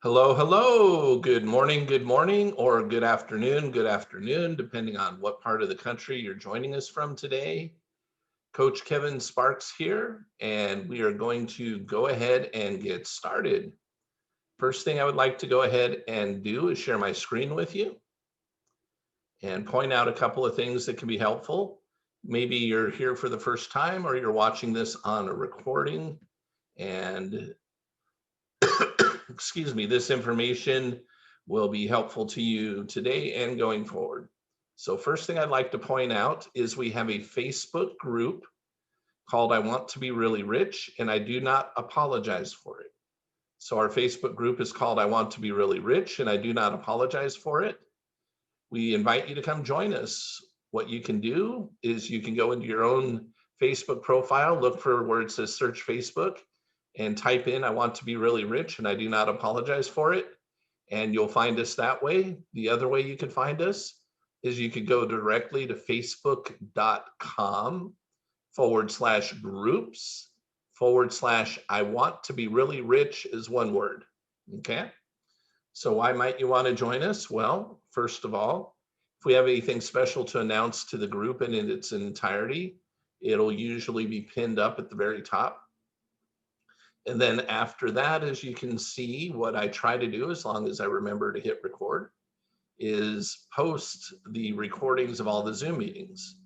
Hello, hello. Good morning, or good afternoon, depending on what part of the country you're joining us from today. Coach Kevin Sparks here, and we are going to go ahead and get started. First thing I would like to go ahead and do is share my screen with you and point out a couple of things that can be helpful. Maybe you're here for the first time or you're watching this on a recording and excuse me, this information will be helpful to you today and going forward. So first thing I'd like to point out is we have a Facebook group called I Want to Be Really Rich, and I do not apologize for it. So our Facebook group is called I Want to Be Really Rich, and I do not apologize for it. We invite you to come join us. What you can do is you can go into your own Facebook profile, look for where it says search Facebook, and type in I want to be really rich and I do not apologize for it, and you'll find us that way. The other way you can find us is you could go directly to facebook.com/groups/ I want to be really rich is one word. Okay, so why might you want to join us? Well, first of all, if we have anything special to announce to the group and in its entirety, it'll usually be pinned up at the very top. And then after that, as you can see, what I try to do, as long as I remember to hit record, is post the recordings of all the Zoom meetings.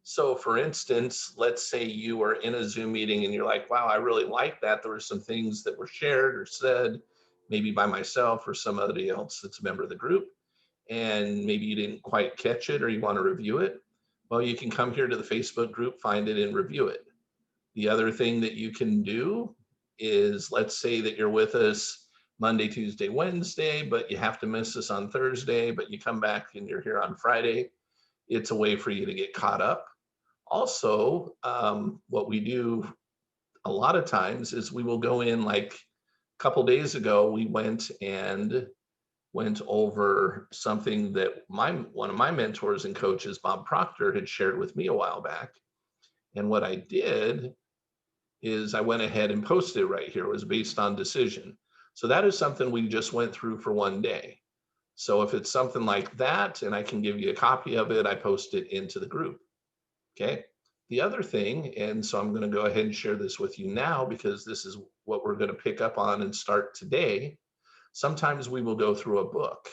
So for instance, let's say you are in a Zoom meeting and you're like, wow, I really like that. There were some things that were shared or said, maybe by myself or somebody else that's a member of the group, and maybe you didn't quite catch it or you want to review it. Well, you can come here to the Facebook group, find it, and review it. The other thing that you can do is, let's say that you're with us Monday, Tuesday, Wednesday, but you have to miss us on Thursday, but you come back and you're here on Friday. It's a way for you to get caught up. Also, what we do a lot of times is we will go in, like a couple days ago, we went over something that one of my mentors and coaches, Bob Proctor, had shared with me a while back. And what I did is I went ahead and posted it right here. It was based on decision. So that is something we just went through for one day. So if it's something like that, and I can give you a copy of it, I post it into the group. Okay. The other thing, and so I'm going to go ahead and share this with you now because this is what we're going to pick up on and start today. Sometimes we will go through a book.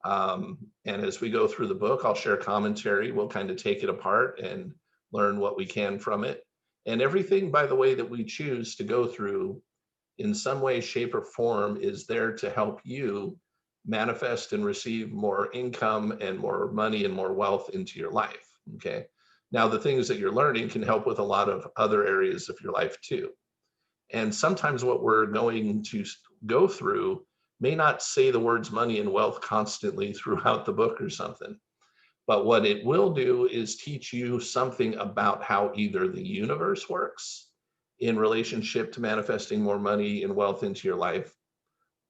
And as we go through the book, I'll share commentary. We'll kind of take it apart and learn what we can from it. And everything, by the way, that we choose to go through in some way, shape, or form is there to help you manifest and receive more income and more money and more wealth into your life. Okay. Now, the things that you're learning can help with a lot of other areas of your life too. And sometimes what we're going to go through may not say the words money and wealth constantly throughout the book or something. But what it will do is teach you something about how either the universe works in relationship to manifesting more money and wealth into your life,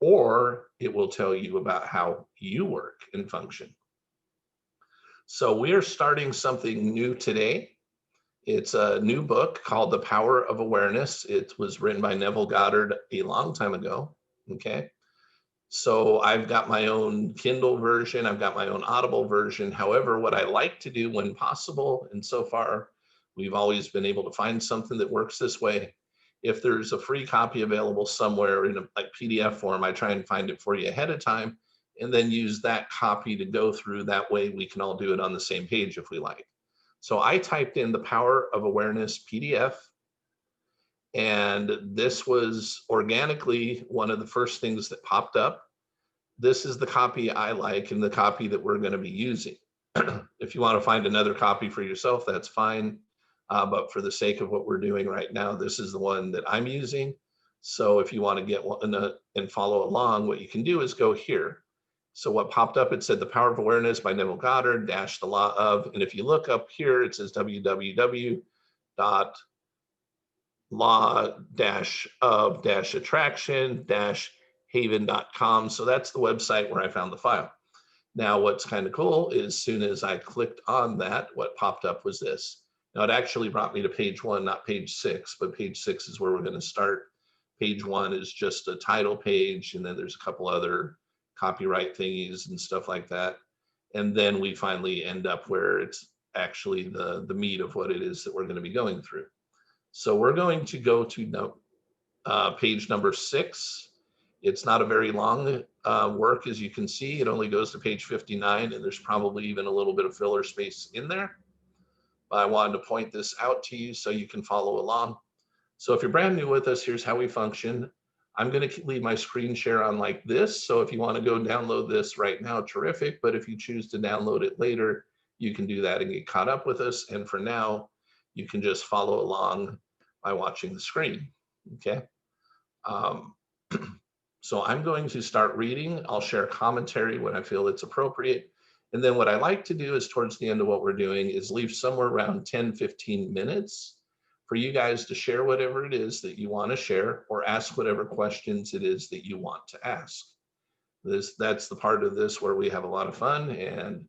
or it will tell you about how you work and function. So we are starting something new today. It's a new book called The Power of Awareness. It was written by Neville Goddard a long time ago. Okay. So I've got my own Kindle version. I've got my own Audible version. However, what I like to do when possible, and so far we've always been able to find something that works this way. If there's a free copy available somewhere in a like PDF form, I try and find it for you ahead of time and then use that copy to go through. That way we can all do it on the same page if we like. So I typed in The Power of Awareness PDF, and this was organically one of the first things that popped up. This is the copy I like and the copy that we're going to be using. If you want to find another copy for yourself, that's fine. But for the sake of what we're doing right now, this is the one that I'm using. So if you want to get one and follow along, what you can do is go here. So what popped up, it said The Power of Awareness by Neville Goddard - the law of, and if you look up here, it says www.law-of-attraction-haven.com. So that's the website where I found the file. Now, what's kind of cool is as soon as I clicked on that, what popped up was this. Now, it actually brought me to page 1, not page 6, but page 6 is where we're going to start Page 1 is just a title page, and then there's a couple other copyright thingies and stuff like that. And then we finally end up where it's actually the meat of what it is that we're going to be going through. So we're going to go to page number 6. It's not a very long work, as you can see. It only goes to page 59, and there's probably even a little bit of filler space in there. But I wanted to point this out to you so you can follow along. So if you're brand new with us, here's how we function. I'm going to leave my screen share on like this. So if you want to go download this right now, terrific. But if you choose to download it later, you can do that and get caught up with us. And for now, you can just follow along by watching the screen. Okay. So I'm going to start reading. I'll share commentary when I feel it's appropriate. And then what I like to do is towards the end of what we're doing is leave somewhere around 10, 15 minutes for you guys to share whatever it is that you want to share or ask whatever questions it is that you want to ask. That's the part of this where we have a lot of fun. And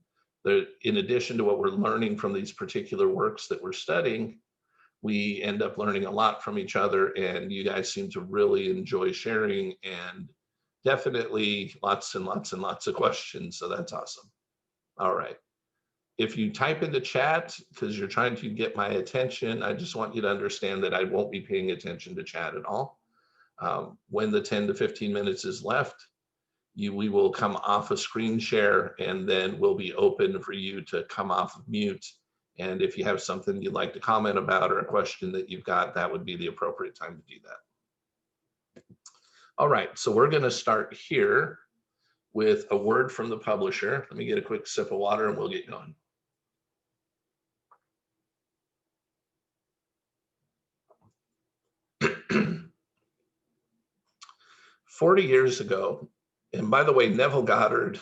in addition to what we're learning from these particular works that we're studying, we end up learning a lot from each other, and you guys seem to really enjoy sharing, and definitely lots and lots and lots of questions. So that's awesome. All right. If you type into chat because you're trying to get my attention, I just want you to understand that I won't be paying attention to chat at all. When the 10 to 15 minutes is left, we will come off a screen share, and then we'll be open for you to come off of mute. And if you have something you'd like to comment about or a question that you've got, that would be the appropriate time to do that. All right, so we're going to start here with a word from the publisher. Let me get a quick sip of water and we'll get going. "40 years ago," and by the way, Neville Goddard,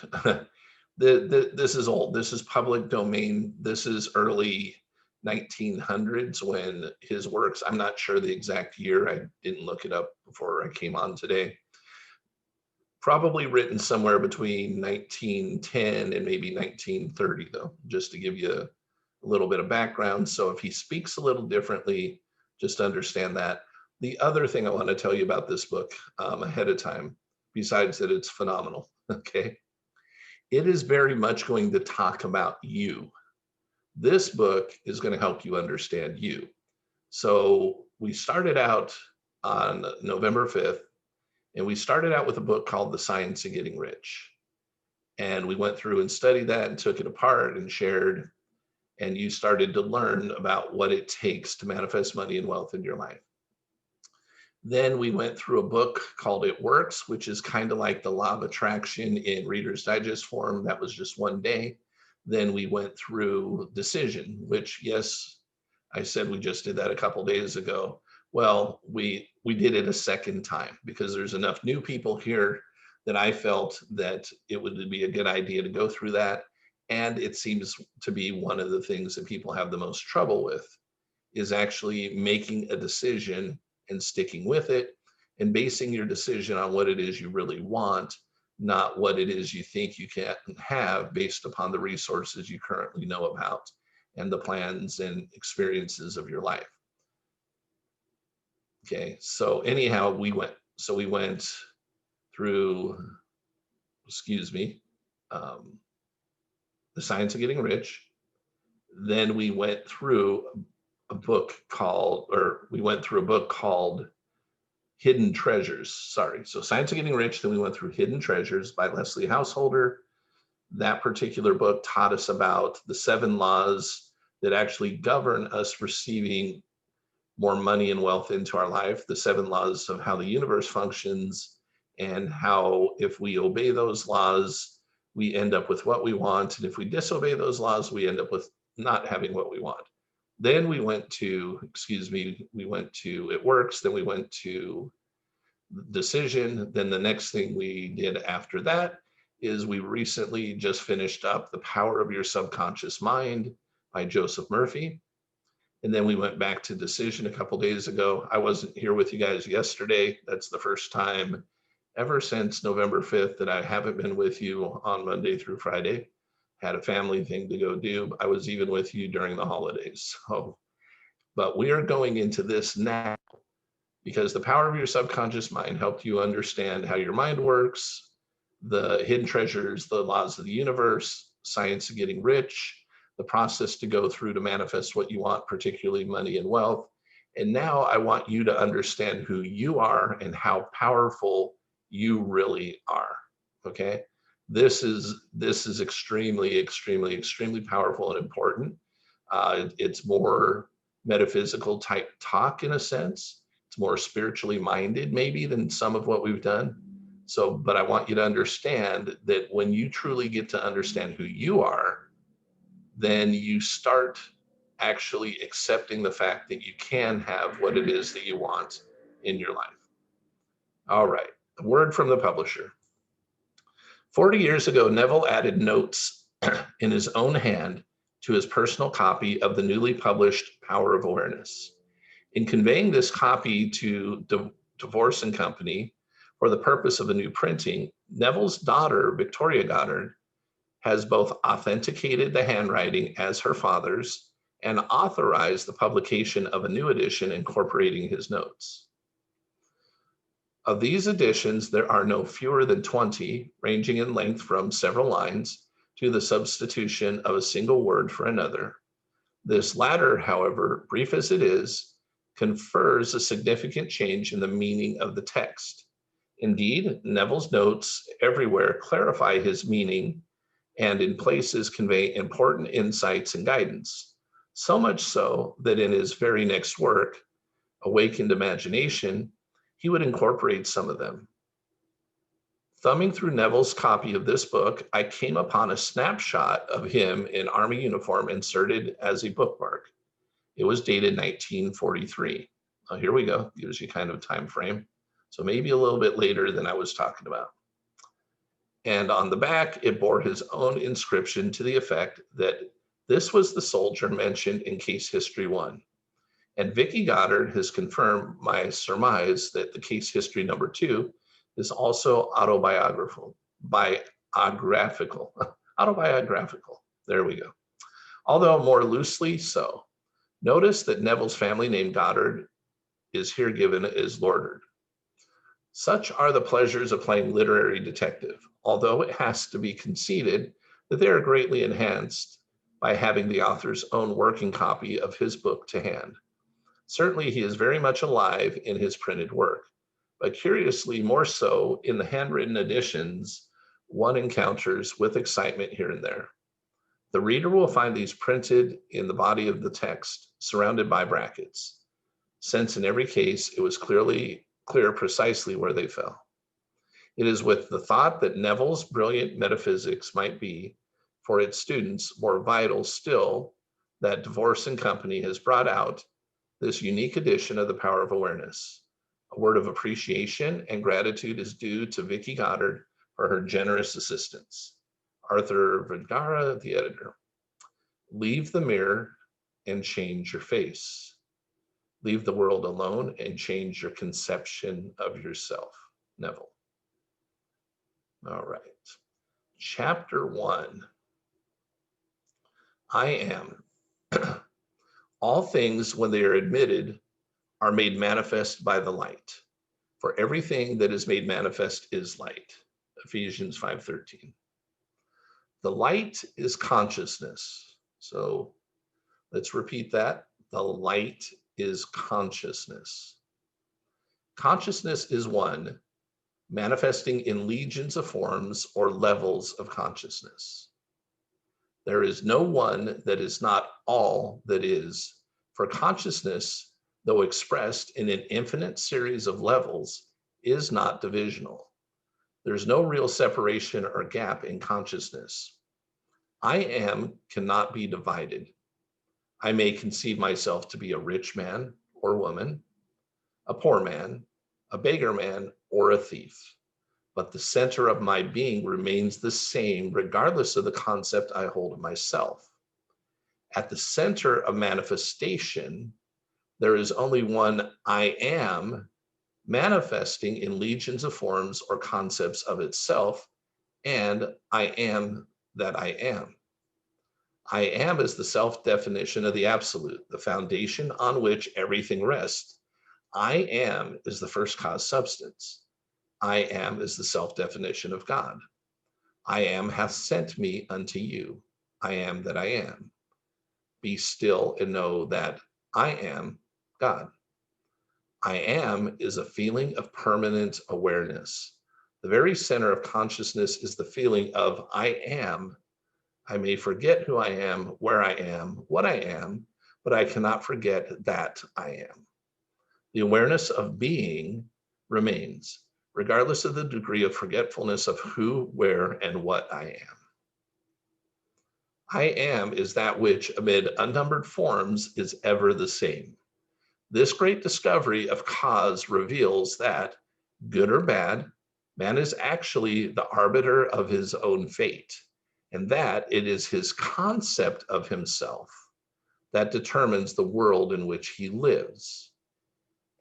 this is old. This is public domain. This is early 1900s when his works, I'm not sure the exact year. I didn't look it up before I came on today. Probably written somewhere between 1910 and maybe 1930, though, just to give you a little bit of background. So if he speaks a little differently, just understand that. The other thing I want to tell you about this book ahead of time, besides that it's phenomenal, okay? It is very much going to talk about you. This book is going to help you understand you. So we started out on November 5th, and we started out with a book called The Science of Getting Rich. And we went through and studied that and took it apart and shared, and you started to learn about what it takes to manifest money and wealth in your life. Then we went through a book called It Works, which is kind of like the Law of Attraction in Reader's Digest form. That was just one day. Then we went through Decision, which, yes, I said we just did that a couple days ago. Well, we did it a second time because there's enough new people here that I felt that it would be a good idea to go through that. And it seems to be one of the things that people have the most trouble with is actually making a decision and sticking with it and basing your decision on what it is you really want, not what it is you think you can have based upon the resources you currently know about and the plans and experiences of your life. Okay, so anyhow, we went through, The Science of Getting Rich. Then we went through a book called Hidden Treasures. Sorry. So Science of Getting Rich, then we went through Hidden Treasures by Leslie Householder. That particular book taught us about the 7 laws that actually govern us receiving more money and wealth into our life, the 7 laws of how the universe functions, and how if we obey those laws, we end up with what we want. And if we disobey those laws, we end up with not having what we want. Then we went to, It Works. Then we went to Decision. Then the next thing we did after that is we recently just finished up The Power of Your Subconscious Mind by Joseph Murphy. And then we went back to Decision a couple days ago. I wasn't here with you guys yesterday. That's the first time ever since November 5th that I haven't been with you on Monday through Friday. Had a family thing to go do. I was even with you during the holidays. So, but we are going into this now because the power of your subconscious mind helped you understand how your mind works, the hidden treasures, the laws of the universe, science of getting rich, the process to go through to manifest what you want, particularly money and wealth. And now I want you to understand who you are and how powerful you really are. Okay. This is extremely powerful and important. It's more metaphysical type talk in a sense. It's more spiritually minded maybe than some of what we've done. So, but I want you to understand that when you truly get to understand who you are, then you start actually accepting the fact that you can have what it is that you want in your life. All right, a word from the publisher. 40 years ago, Neville added notes in his own hand to his personal copy of the newly published Power of Awareness. In conveying this copy to Divorce and Company for the purpose of a new printing, Neville's daughter, Victoria Goddard, has both authenticated the handwriting as her father's and authorized the publication of a new edition incorporating his notes. Of these editions, there are no fewer than 20, ranging in length from several lines to the substitution of a single word for another. This latter, however, brief as it is, confers a significant change in the meaning of the text. Indeed, Neville's notes everywhere clarify his meaning and in places convey important insights and guidance, so much so that in his very next work, Awakened Imagination, he would incorporate some of them. Thumbing through Neville's copy of this book, I came upon a snapshot of him in Army uniform inserted as a bookmark. It was dated 1943. Oh, here we go. Gives you kind of a time frame. So maybe a little bit later than I was talking about. And on the back, it bore his own inscription to the effect that this was the soldier mentioned in Case History 1. And Vicki Goddard has confirmed my surmise that the Case History number 2 is also autobiographical. Autobiographical. There we go. Although more loosely so. Notice that Neville's family name Goddard is here given as Lordard. Such are the pleasures of playing literary detective, although it has to be conceded that they are greatly enhanced by having the author's own working copy of his book to hand. Certainly, he is very much alive in his printed work, but curiously more so in the handwritten editions one encounters with excitement here and there. The reader will find these printed in the body of the text, surrounded by brackets, since in every case it was clear precisely where they fell. It is with the thought that Neville's brilliant metaphysics might be, for its students, more vital still that Divorce and Company has brought out this unique edition of the Power of Awareness. A word of appreciation and gratitude is due to Vicki Goddard for her generous assistance. Arthur Vergara, the editor. Leave the mirror and change your face. Leave the world alone and change your conception of yourself. Neville. All right. Chapter 1. I am. All things, when they are admitted, are made manifest by the light. For everything that is made manifest is light. Ephesians 5:13. The light is consciousness. So let's repeat that. The light is consciousness. Consciousness is one, manifesting in legions of forms or levels of consciousness. There is no one that is not all that is, for consciousness, though expressed in an infinite series of levels, is not divisional. There's no real separation or gap in consciousness. I am cannot be divided. I may conceive myself to be a rich man or woman, a poor man, a beggar man, or a thief. But the center of my being remains the same regardless of the concept I hold of myself. At the center of manifestation, there is only one I am manifesting in legions of forms or concepts of itself, and I am that I am. I am is the self-definition of the absolute, the foundation on which everything rests. I am is the first cause substance. I am is the self-definition of God. I am hath sent me unto you. I am that I am. Be still and know that I am God. I am is a feeling of permanent awareness. The very center of consciousness is the feeling of I am. I may forget who I am, where I am, what I am, but I cannot forget that I am. The awareness of being remains, regardless of the degree of forgetfulness of who, where, and what I am. I am is that which, amid unnumbered forms, is ever the same. This great discovery of cause reveals that, good or bad, man is actually the arbiter of his own fate, and that it is his concept of himself that determines the world in which he lives.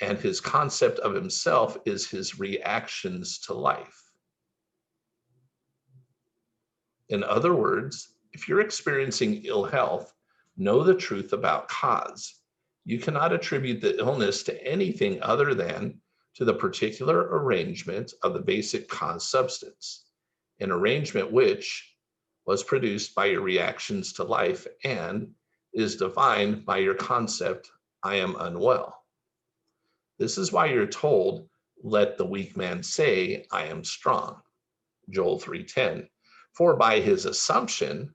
And his concept of himself is his reactions to life. In other words, if you're experiencing ill health, know the truth about cause. You cannot attribute the illness to anything other than to the particular arrangement of the basic cause substance, an arrangement which was produced by your reactions to life and is defined by your concept, I am unwell. This is why you're told, let the weak man say, I am strong, Joel 3:10. For by his assumption,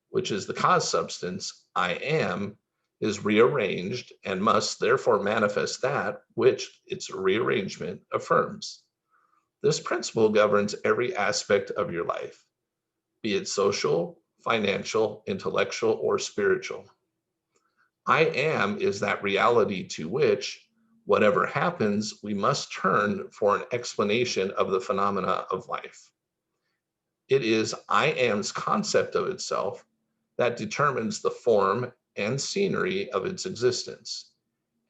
which is the cause substance, I am, is rearranged and must therefore manifest that which its rearrangement affirms. This principle governs every aspect of your life, be it social, financial, intellectual, or spiritual. I am is that reality to which, whatever happens, we must turn for an explanation of the phenomena of life. It is I am's concept of itself that determines the form and scenery of its existence.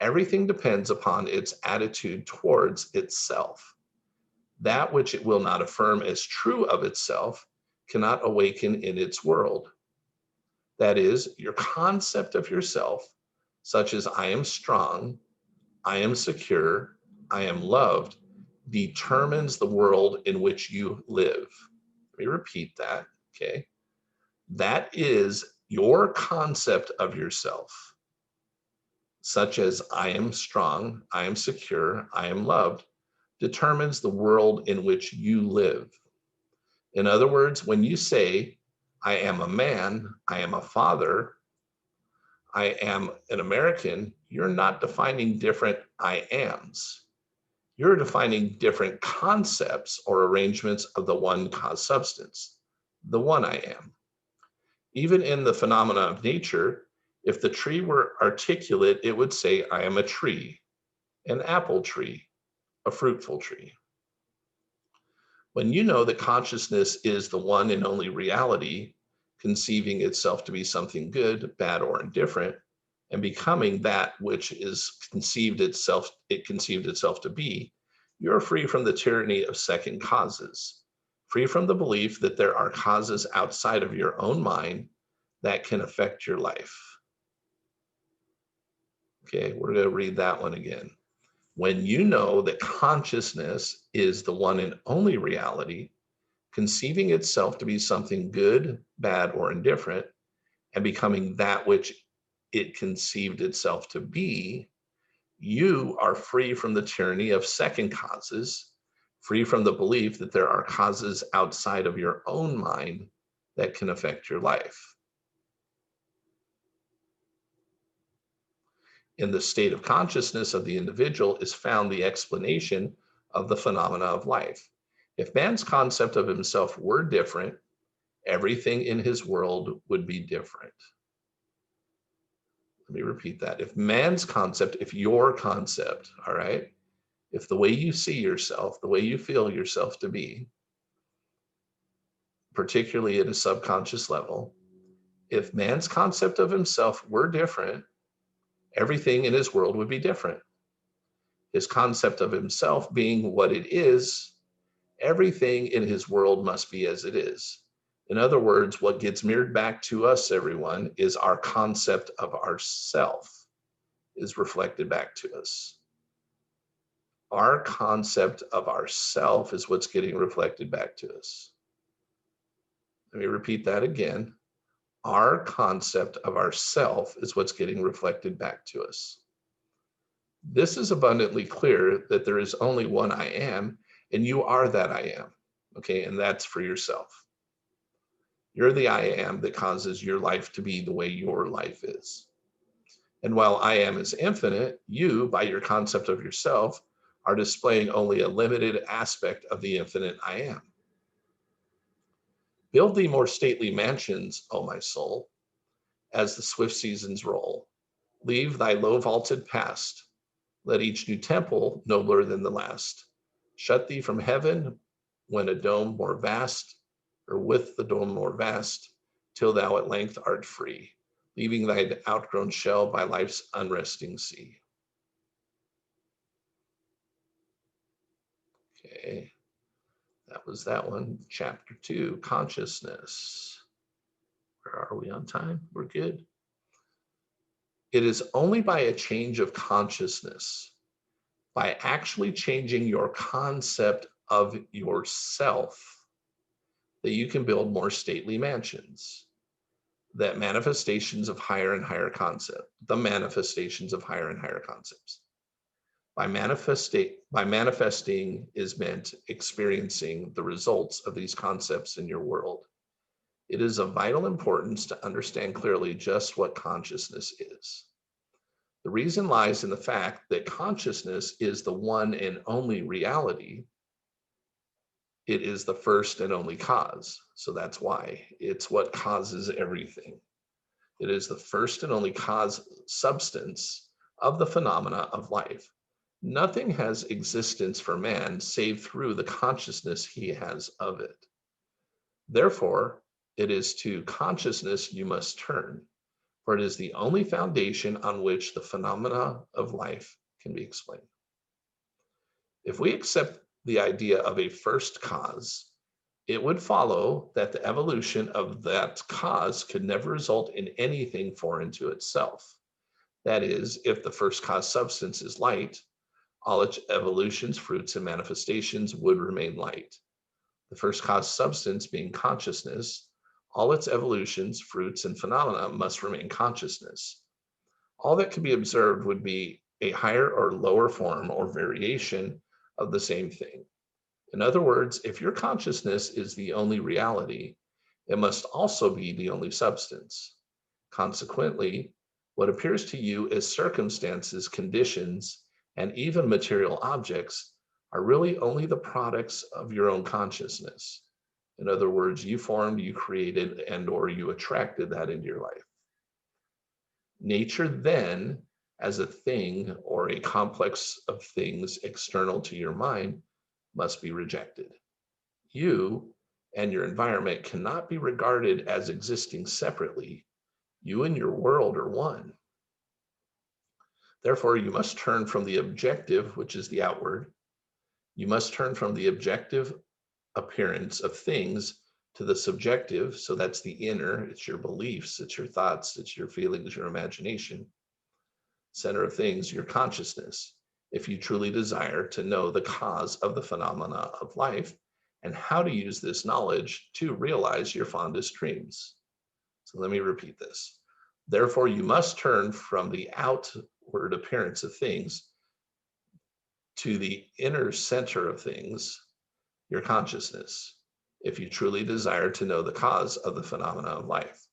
Everything depends upon its attitude towards itself. That which it will not affirm as true of itself cannot awaken in its world. That is, your concept of yourself, such as I am strong, I am secure, I am loved, determines the world in which you live. Let me repeat that, okay? That is your concept of yourself, such as I am strong, I am secure, I am loved, determines the world in which you live. In other words, when you say, I am a man, I am a father, I am an American, you're not defining different I ams. You're defining different concepts or arrangements of the one cause substance, the one I am. Even in the phenomena of nature, if the tree were articulate, it would say, I am a tree, an apple tree, a fruitful tree. When you know that consciousness is the one and only reality, conceiving itself to be something good, bad, or indifferent, and becoming that which it conceived itself to be, you're free from the tyranny of second causes, free from the belief that there are causes outside of your own mind that can affect your life. Okay, we're going to read that one again. When you know that consciousness is the one and only reality, conceiving itself to be something good, bad, or indifferent, and becoming that which it conceived itself to be, you are free from the tyranny of second causes, free from the belief that there are causes outside of your own mind that can affect your life. In the state of consciousness of the individual is found the explanation of the phenomena of life. If man's concept of himself were different, everything in his world would be different. Let me repeat that. If man's concept, if your concept, all right, if the way you see yourself, the way you feel yourself to be, particularly at a subconscious level, if man's concept of himself were different, everything in his world would be different. His concept of himself being what it is, everything in his world must be as it is. In other words, what gets mirrored back to us, everyone, is our concept of ourself is reflected back to us. Our concept of ourself is what's getting reflected back to us. Let me repeat that again. Our concept of ourself is what's getting reflected back to us. This is abundantly clear that there is only one I am, and you are that I am. Okay, and that's for yourself. You're the I am that causes your life to be the way your life is. And while I am is infinite, you, by your concept of yourself, are displaying only a limited aspect of the infinite I am. Build thee more stately mansions, O my soul, as the swift seasons roll. Leave thy low vaulted past. Let each new temple nobler than the last. Shut thee from heaven when a dome more vast, or with the dome more vast, till thou at length art free, leaving thy outgrown shell by life's unresting sea. Okay, that was that one. Chapter 2, consciousness. Where are we on time? We're good. It is only by a change of consciousness, by actually changing your concept of yourself, that you can build more stately mansions. That manifestations of higher and higher concept, the manifestations of higher and higher concepts. By manifesting is meant experiencing the results of these concepts in your world. It is of vital importance to understand clearly just what consciousness is. The reason lies in the fact that consciousness is the one and only reality. It is the first and only cause. So that's why it's what causes everything. It is the first and only cause substance of the phenomena of life. Nothing has existence for man save through the consciousness he has of it. Therefore, it is to consciousness you must turn, for it is the only foundation on which the phenomena of life can be explained. If we accept the idea of a first cause, it would follow that the evolution of that cause could never result in anything foreign to itself. That is, if the first cause substance is light, all its evolutions, fruits, and manifestations would remain light. The first cause substance being consciousness, all its evolutions, fruits, and phenomena must remain consciousness. All that can be observed would be a higher or lower form or variation of the same thing. In other words, if your consciousness is the only reality, it must also be the only substance. Consequently, what appears to you as circumstances, conditions, and even material objects are really only the products of your own consciousness. In other words, you formed, you created, and/or you attracted that into your life. Nature then, as a thing or a complex of things external to your mind, must be rejected. You and your environment cannot be regarded as existing separately. You and your world are one. Therefore, you must turn from the objective, which is the outward. You must turn from the objective appearance of things to the subjective. So that's the inner, it's your beliefs, it's your thoughts, it's your feelings, your imagination. Center of things, your consciousness, if you truly desire to know the cause of the phenomena of life and how to use this knowledge to realize your fondest dreams. So let me repeat this. Therefore, you must turn from the outward appearance of things to the inner center of things, your consciousness, if you truly desire to know the cause of the phenomena of life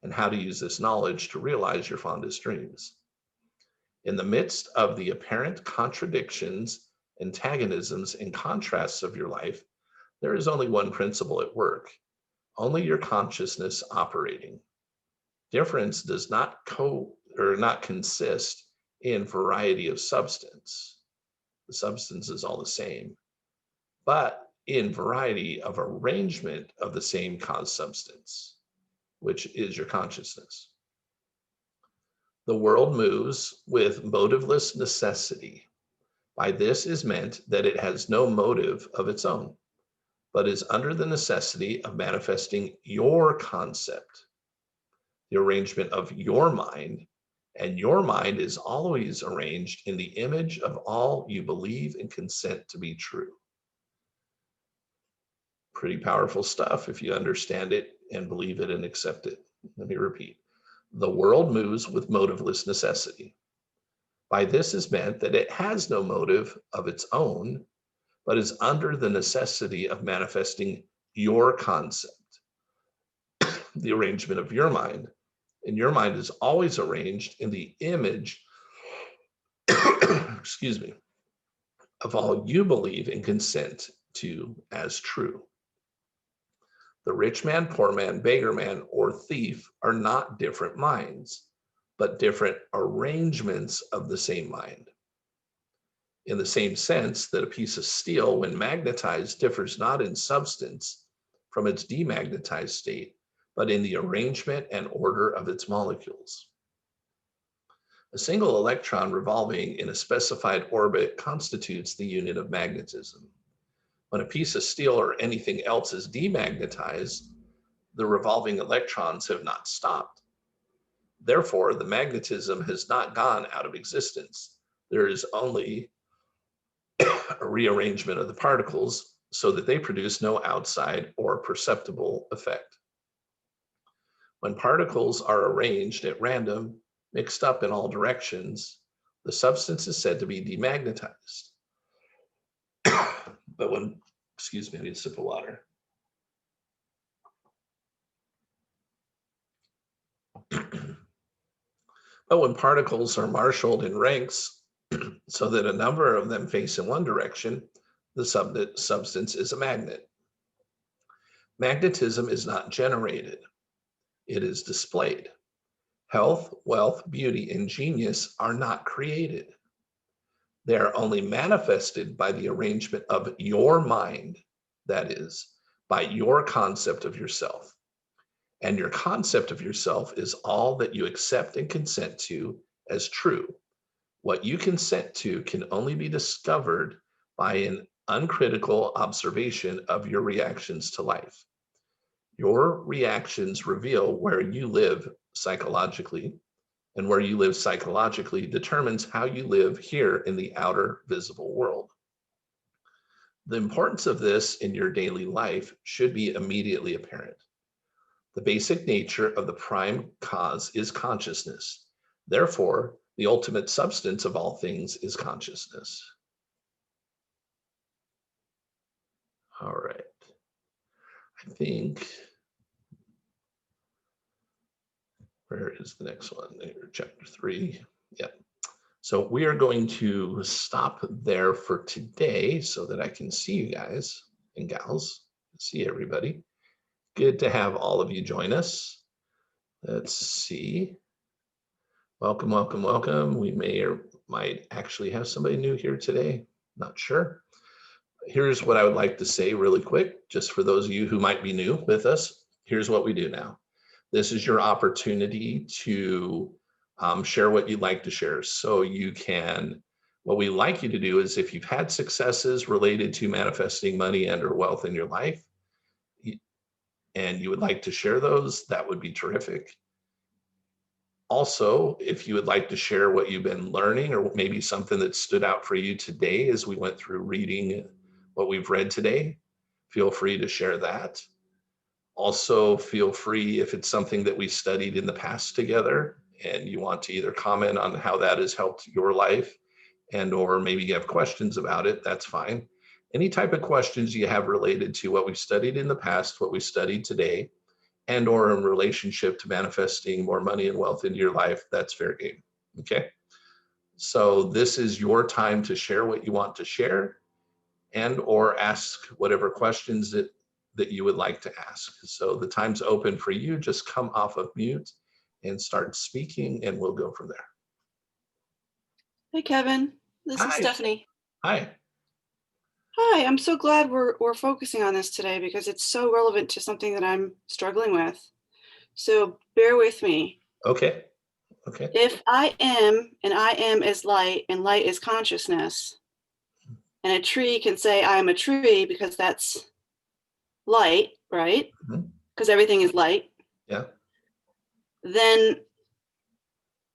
and how to use this knowledge to realize your fondest dreams. In the midst of the apparent contradictions, antagonisms, and contrasts of your life, there is only one principle at work, only your consciousness operating. Difference does not consist in variety of substance. The substance is all the same, but in variety of arrangement of the same cause substance, which is your consciousness. The world moves with motiveless necessity. By this is meant that it has no motive of its own, but is under the necessity of manifesting your concept, the arrangement of your mind, And your mind is always arranged in the image of all you believe and consent to be true. Pretty powerful stuff if you understand it and believe it and accept it. Let me repeat. The world moves with motiveless necessity. By this is meant that it has no motive of its own, but is under the necessity of manifesting your concept, the arrangement of your mind. And your mind is always arranged in the image, excuse me, of all you believe and consent to as true. The rich man, poor man, beggar man, or thief are not different minds, but different arrangements of the same mind. In the same sense that a piece of steel, when magnetized, differs not in substance from its demagnetized state, but in the arrangement and order of its molecules. A single electron revolving in a specified orbit constitutes the unit of magnetism. When a piece of steel or anything else is demagnetized, the revolving electrons have not stopped. Therefore, the magnetism has not gone out of existence. There is only a rearrangement of the particles so that they produce no outside or perceptible effect. When particles are arranged at random, mixed up in all directions, the substance is said to be demagnetized. But when, excuse me, I need a sip of water. But when particles are marshaled in ranks so that a number of them face in one direction, the substance is a magnet. Magnetism is not generated, it is displayed. Health, wealth, beauty, and genius are not created. They are only manifested by the arrangement of your mind, that is, by your concept of yourself. And your concept of yourself is all that you accept and consent to as true. What you consent to can only be discovered by an uncritical observation of your reactions to life. Your reactions reveal where you live psychologically, and where you live psychologically determines how you live here in the outer visible world. The importance of this in your daily life should be immediately apparent. The basic nature of the prime cause is consciousness. Therefore, the ultimate substance of all things is consciousness. All right. I think, where is the next one? Chapter 3. Yeah. So we are going to stop there for today so that I can see you guys and gals, see everybody. Good to have all of you join us. Let's see. Welcome, welcome, welcome. We may or might actually have somebody new here today. Not sure. Here's what I would like to say really quick, just for those of you who might be new with us. Here's what we do now. This is your opportunity to share what you'd like to share. So you can, what we like you to do is if you've had successes related to manifesting money and or wealth in your life, and you would like to share those, that would be terrific. Also, if you would like to share what you've been learning or maybe something that stood out for you today as we went through reading what we've read today, feel free to share that. Also, feel free if it's something that we studied in the past together and you want to either comment on how that has helped your life and or maybe you have questions about it, that's fine. Any type of questions you have related to what we've studied in the past, what we studied today, and or in relationship to manifesting more money and wealth into your life, that's fair game, okay? So this is your time to share what you want to share and or ask whatever questions that you would like to ask. So the time's open for you, just come off of mute and start speaking and we'll go from there. Hey, Kevin, this is Hi. Stephanie. Hi. Hi, I'm so glad we're focusing on this today because it's so relevant to something that I'm struggling with. So bear with me. Okay. Okay. If I am, and I am is light, and light is consciousness, and a tree can say I am a tree because that's light, right? Because everything is light. Yeah. Then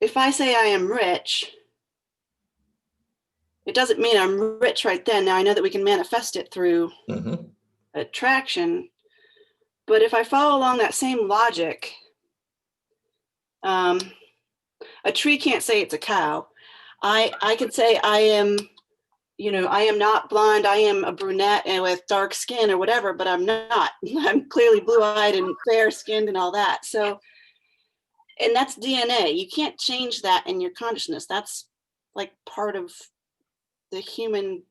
if I say I am rich, it doesn't mean I'm rich right then. Now I know that we can manifest it through Mhm. attraction, but if I follow along that same logic, um, a tree can't say it's a cow. I could say I am, I am not blonde. I am a brunette and with dark skin or whatever, but I'm not. I'm clearly blue-eyed and fair-skinned and all that. So, and that's DNA. You can't change that in your consciousness. That's like part of the human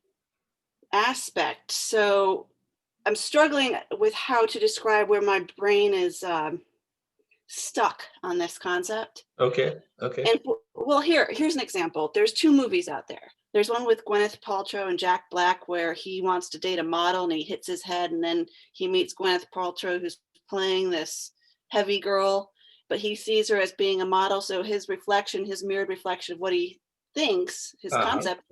aspect. So I'm struggling with how to describe where my brain is stuck on this concept. Okay. Okay. And well, here's an example. There's two movies out there. There's one with Gwyneth Paltrow and Jack Black where he wants to date a model and he hits his head, and then he meets Gwyneth Paltrow who's playing this heavy girl, but he sees her as being a model. So his reflection, his mirrored reflection of what he thinks, his Uh-huh. concept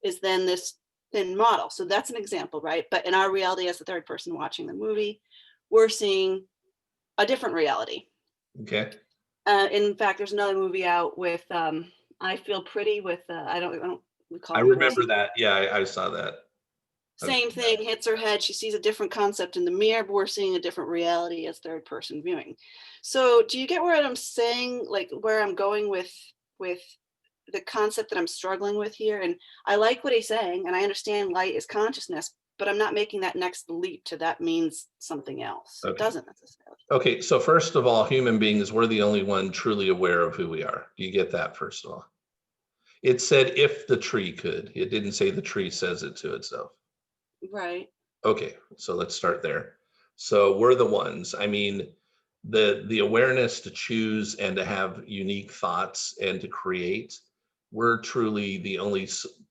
is then this thin model. So that's an example, right? But in our reality as the third person watching the movie, we're seeing a different reality. Okay. In fact, there's another movie out with I Feel Pretty with I don't I recall the girl's remember name. that. Yeah, I saw that. I've Same seen that. thing, hits her head. She sees a different concept in the mirror, but we're seeing a different reality as third person viewing. So do you get where I'm saying, like where I'm going with the concept that I'm struggling with here? And I like what he's saying, and I understand light is consciousness, but I'm not making that next leap to that means something else. It Okay. doesn't necessarily. Okay. So first of all, human beings, we're the only one truly aware of who we are. You get that, first of all. It said if the tree could. It didn't say the tree says it to itself. Right. Okay, so let's start there. So we're the ones. I mean, the awareness to choose and to have unique thoughts and to create, we're truly the only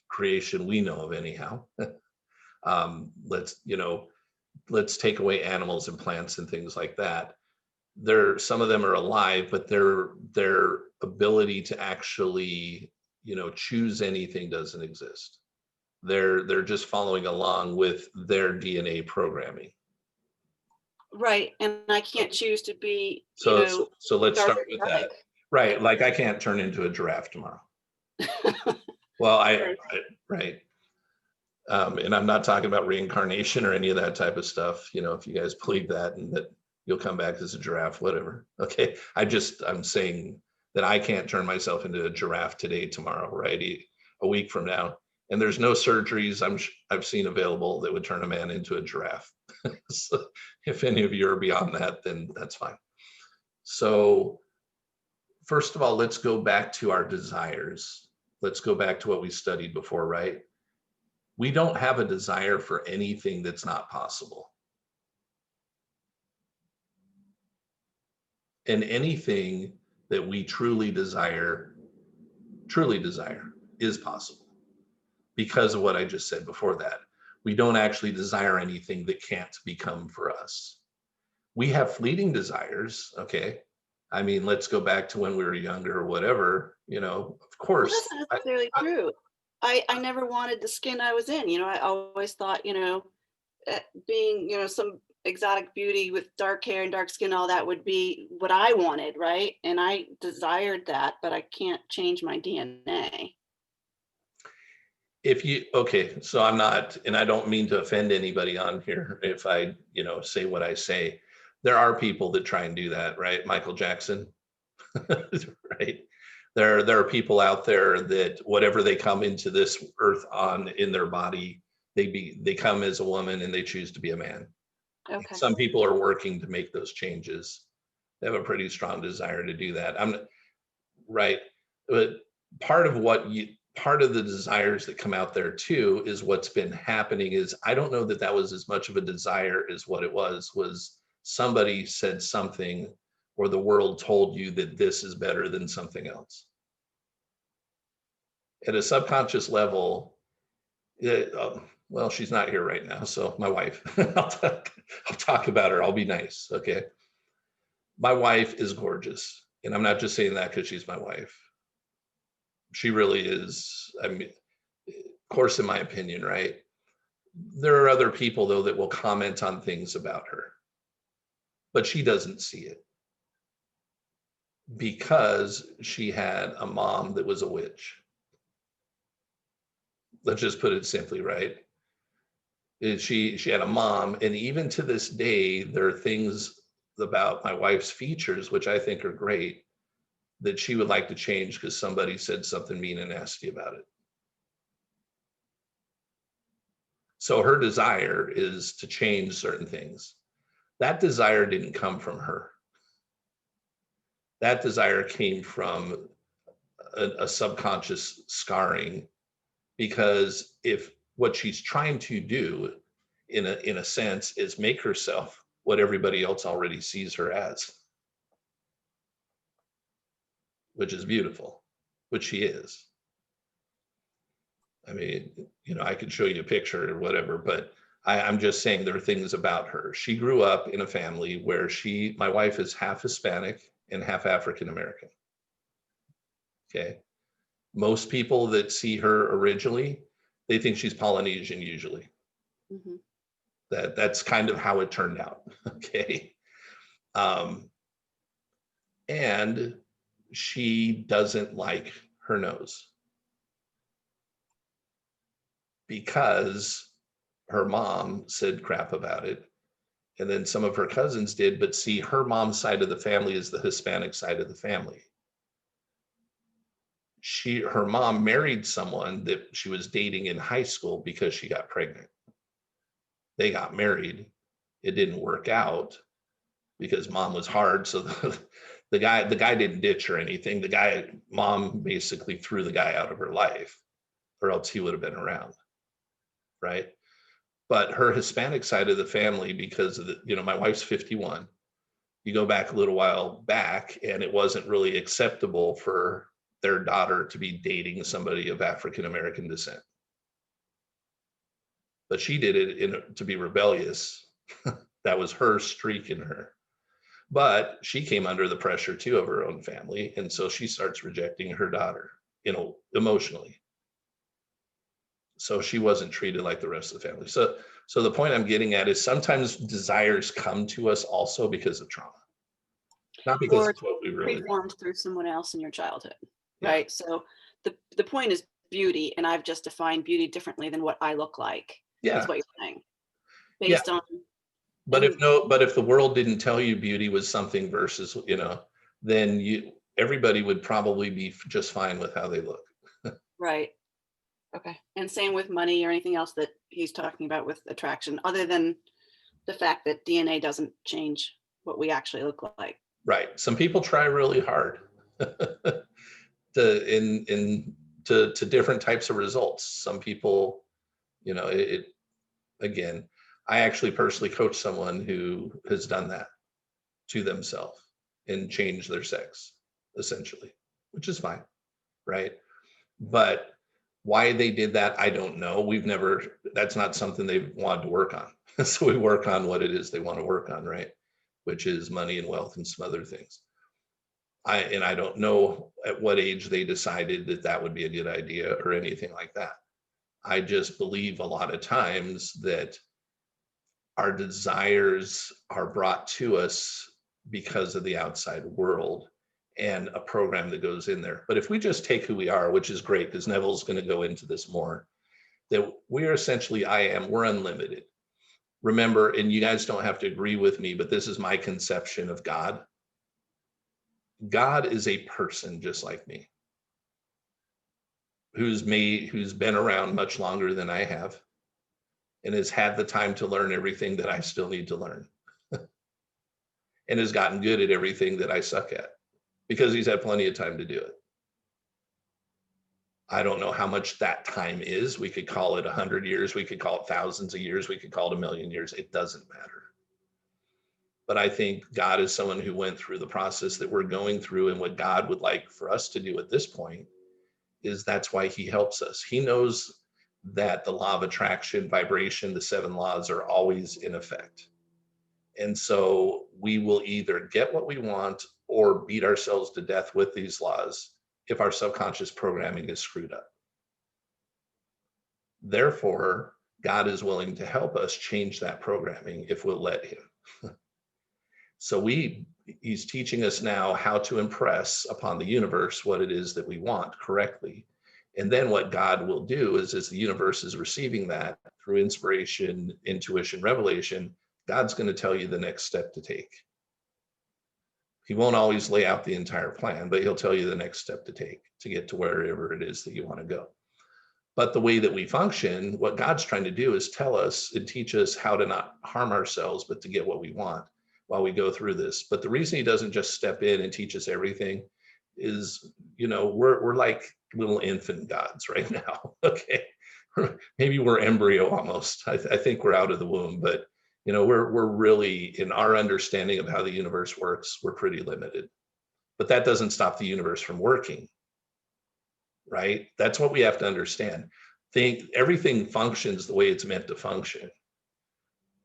creation we know of anyhow. Let's, let's take away animals and plants and things like that. There, some of them are alive, but their ability to actually, choose anything doesn't exist. They're just following along with their DNA programming. Right. And I can't choose to be, So let's dark start with or light. that. Right, like I can't turn into a giraffe tomorrow. Well, Right. right. And I'm not talking about reincarnation or any of that type of stuff. If you guys believe that and that you'll come back as a giraffe, whatever. Okay. I'm saying that I can't turn myself into a giraffe today, tomorrow, right? A week from now. And there's no surgeries I've seen available that would turn a man into a giraffe. So if any of you are beyond that, then that's fine. So first of all, let's go back to our desires. Let's go back to what we studied before, right? We don't have a desire for anything that's not possible. And anything that we truly desire is possible because of what I just said before that. We don't actually desire anything that can't become for us. We have fleeting desires, okay? I mean, let's go back to when we were younger or whatever, of Well, course. that's not necessarily true. I never wanted the skin I was in. I always thought, being, some exotic beauty with dark hair and dark skin, all that would be what I wanted, right? And I desired that, but I can't change my DNA. Okay, so I'm not, and I don't mean to offend anybody on here if I, say what I say. There are people that try and do that, right? Michael Jackson, right? There are people out there that whatever they come into this earth on in their body, they come as a woman and they choose to be a man. Okay. Some people are working to make those changes. They have a pretty strong desire to do that. I'm right, but part of the desires that come out there too is what's been happening is I don't know that was as much of a desire as what it was somebody said something or the world told you that this is better than something else. At a subconscious level, well, she's not here right now, so my wife, I'll talk about her. I'll be nice, okay? My wife is gorgeous, and I'm not just saying that because she's my wife. She really is. I mean, of course, in my opinion, right? There are other people though that will comment on things about her, but she doesn't see it. because she had a mom that was a witch. Let's just put it simply, right? She had a mom, and even to this day, there are things about my wife's features, which I think are great, that she would like to change because somebody said something mean and nasty about it. So her desire is to change certain things. That desire didn't come from her. That desire came from a subconscious scarring, because if what she's trying to do in a sense is make herself what everybody else already sees her as, which is beautiful, which she is. I mean, I could show you a picture or whatever, but I'm just saying there are things about her. She grew up in a family where my wife is half Hispanic and half African American. Okay. Most people that see her originally, they think she's Polynesian usually. Mhm. That's kind of how it turned out. Okay. And she doesn't like her nose because her mom said crap about it. And then some of her cousins did, but see, her mom's side of the family is the Hispanic side of the family. Her mom married someone that she was dating in high school because she got pregnant. They got married. It didn't work out because mom was hard. So the guy didn't ditch or anything. Mom basically threw the guy out of her life, or else he would have been around. Right. But her Hispanic side of the family, because of my wife's 51. You go back a little while back, and it wasn't really acceptable for their daughter to be dating somebody of African American descent. But she did it to be rebellious. That was her streak in her. But she came under the pressure too of her own family, and so she starts rejecting her daughter, emotionally. So she wasn't treated like the rest of the family. So the point I'm getting at is sometimes desires come to us also because of trauma, not because Or it's what we really want. preformed through someone else in your childhood, Yeah. right? So the point is beauty, and I've just defined beauty differently than what I look like, Yeah. is what you're saying, Yeah. based on. But And if the world didn't tell you beauty was something versus, then everybody would probably be just fine with how they look. right. Okay. And same with money or anything else that he's talking about with attraction, other than the fact that DNA doesn't change what we actually look like. Right. Some people try really hard to different types of results. Some people, again, I actually personally coach someone who has done that to themselves and changed their sex, essentially, which is fine. Right. But why they did that, I don't know. That's not something they've wanted to work on. So we work on what it is they want to work on, right? Which is money and wealth and some other things. I don't know at what age they decided that would be a good idea or anything like that. I just believe a lot of times that our desires are brought to us because of the outside world and a program that goes in there. But if we just take who we are, which is great, because Neville's going to go into this more, that we are essentially, we're unlimited. Remember, and you guys don't have to agree with me, but this is my conception of God. God is a person just like me, who's been around much longer than I have and has had the time to learn everything that I still need to learn and has gotten good at everything that I suck at because he's had plenty of time to do it. I don't know how much that time is. We could call it 100 years. We could call it thousands of years. We could call it 1,000,000 years. It doesn't matter. But I think God is someone who went through the process that we're going through. And what God would like for us to do at this point is that's why he helps us. He knows that the law of attraction, vibration, the 7 laws are always in effect. And so we will either get what we want or beat ourselves to death with these laws if our subconscious programming is screwed up. Therefore, God is willing to help us change that programming if we'll let him. So we He's teaching us now how to impress upon the universe what it is that we want correctly. And then what God will do is, as the universe is receiving that through inspiration, intuition, revelation, God's going to tell you the next step to take. He won't always lay out the entire plan, but he'll tell you the next step to take to get to wherever it is that you want to go. But the way that we function, what God's trying to do is tell us and teach us how to not harm ourselves, but to get what we want while we go through this. But the reason he doesn't just step in and teach us everything is, we're like little infant gods right now. Okay. Maybe we're embryo almost. I think we're out of the womb, but we're really, in our understanding of how the universe works, we're pretty limited. But that doesn't stop the universe from working. Right? That's what we have to understand. Everything functions the way it's meant to function.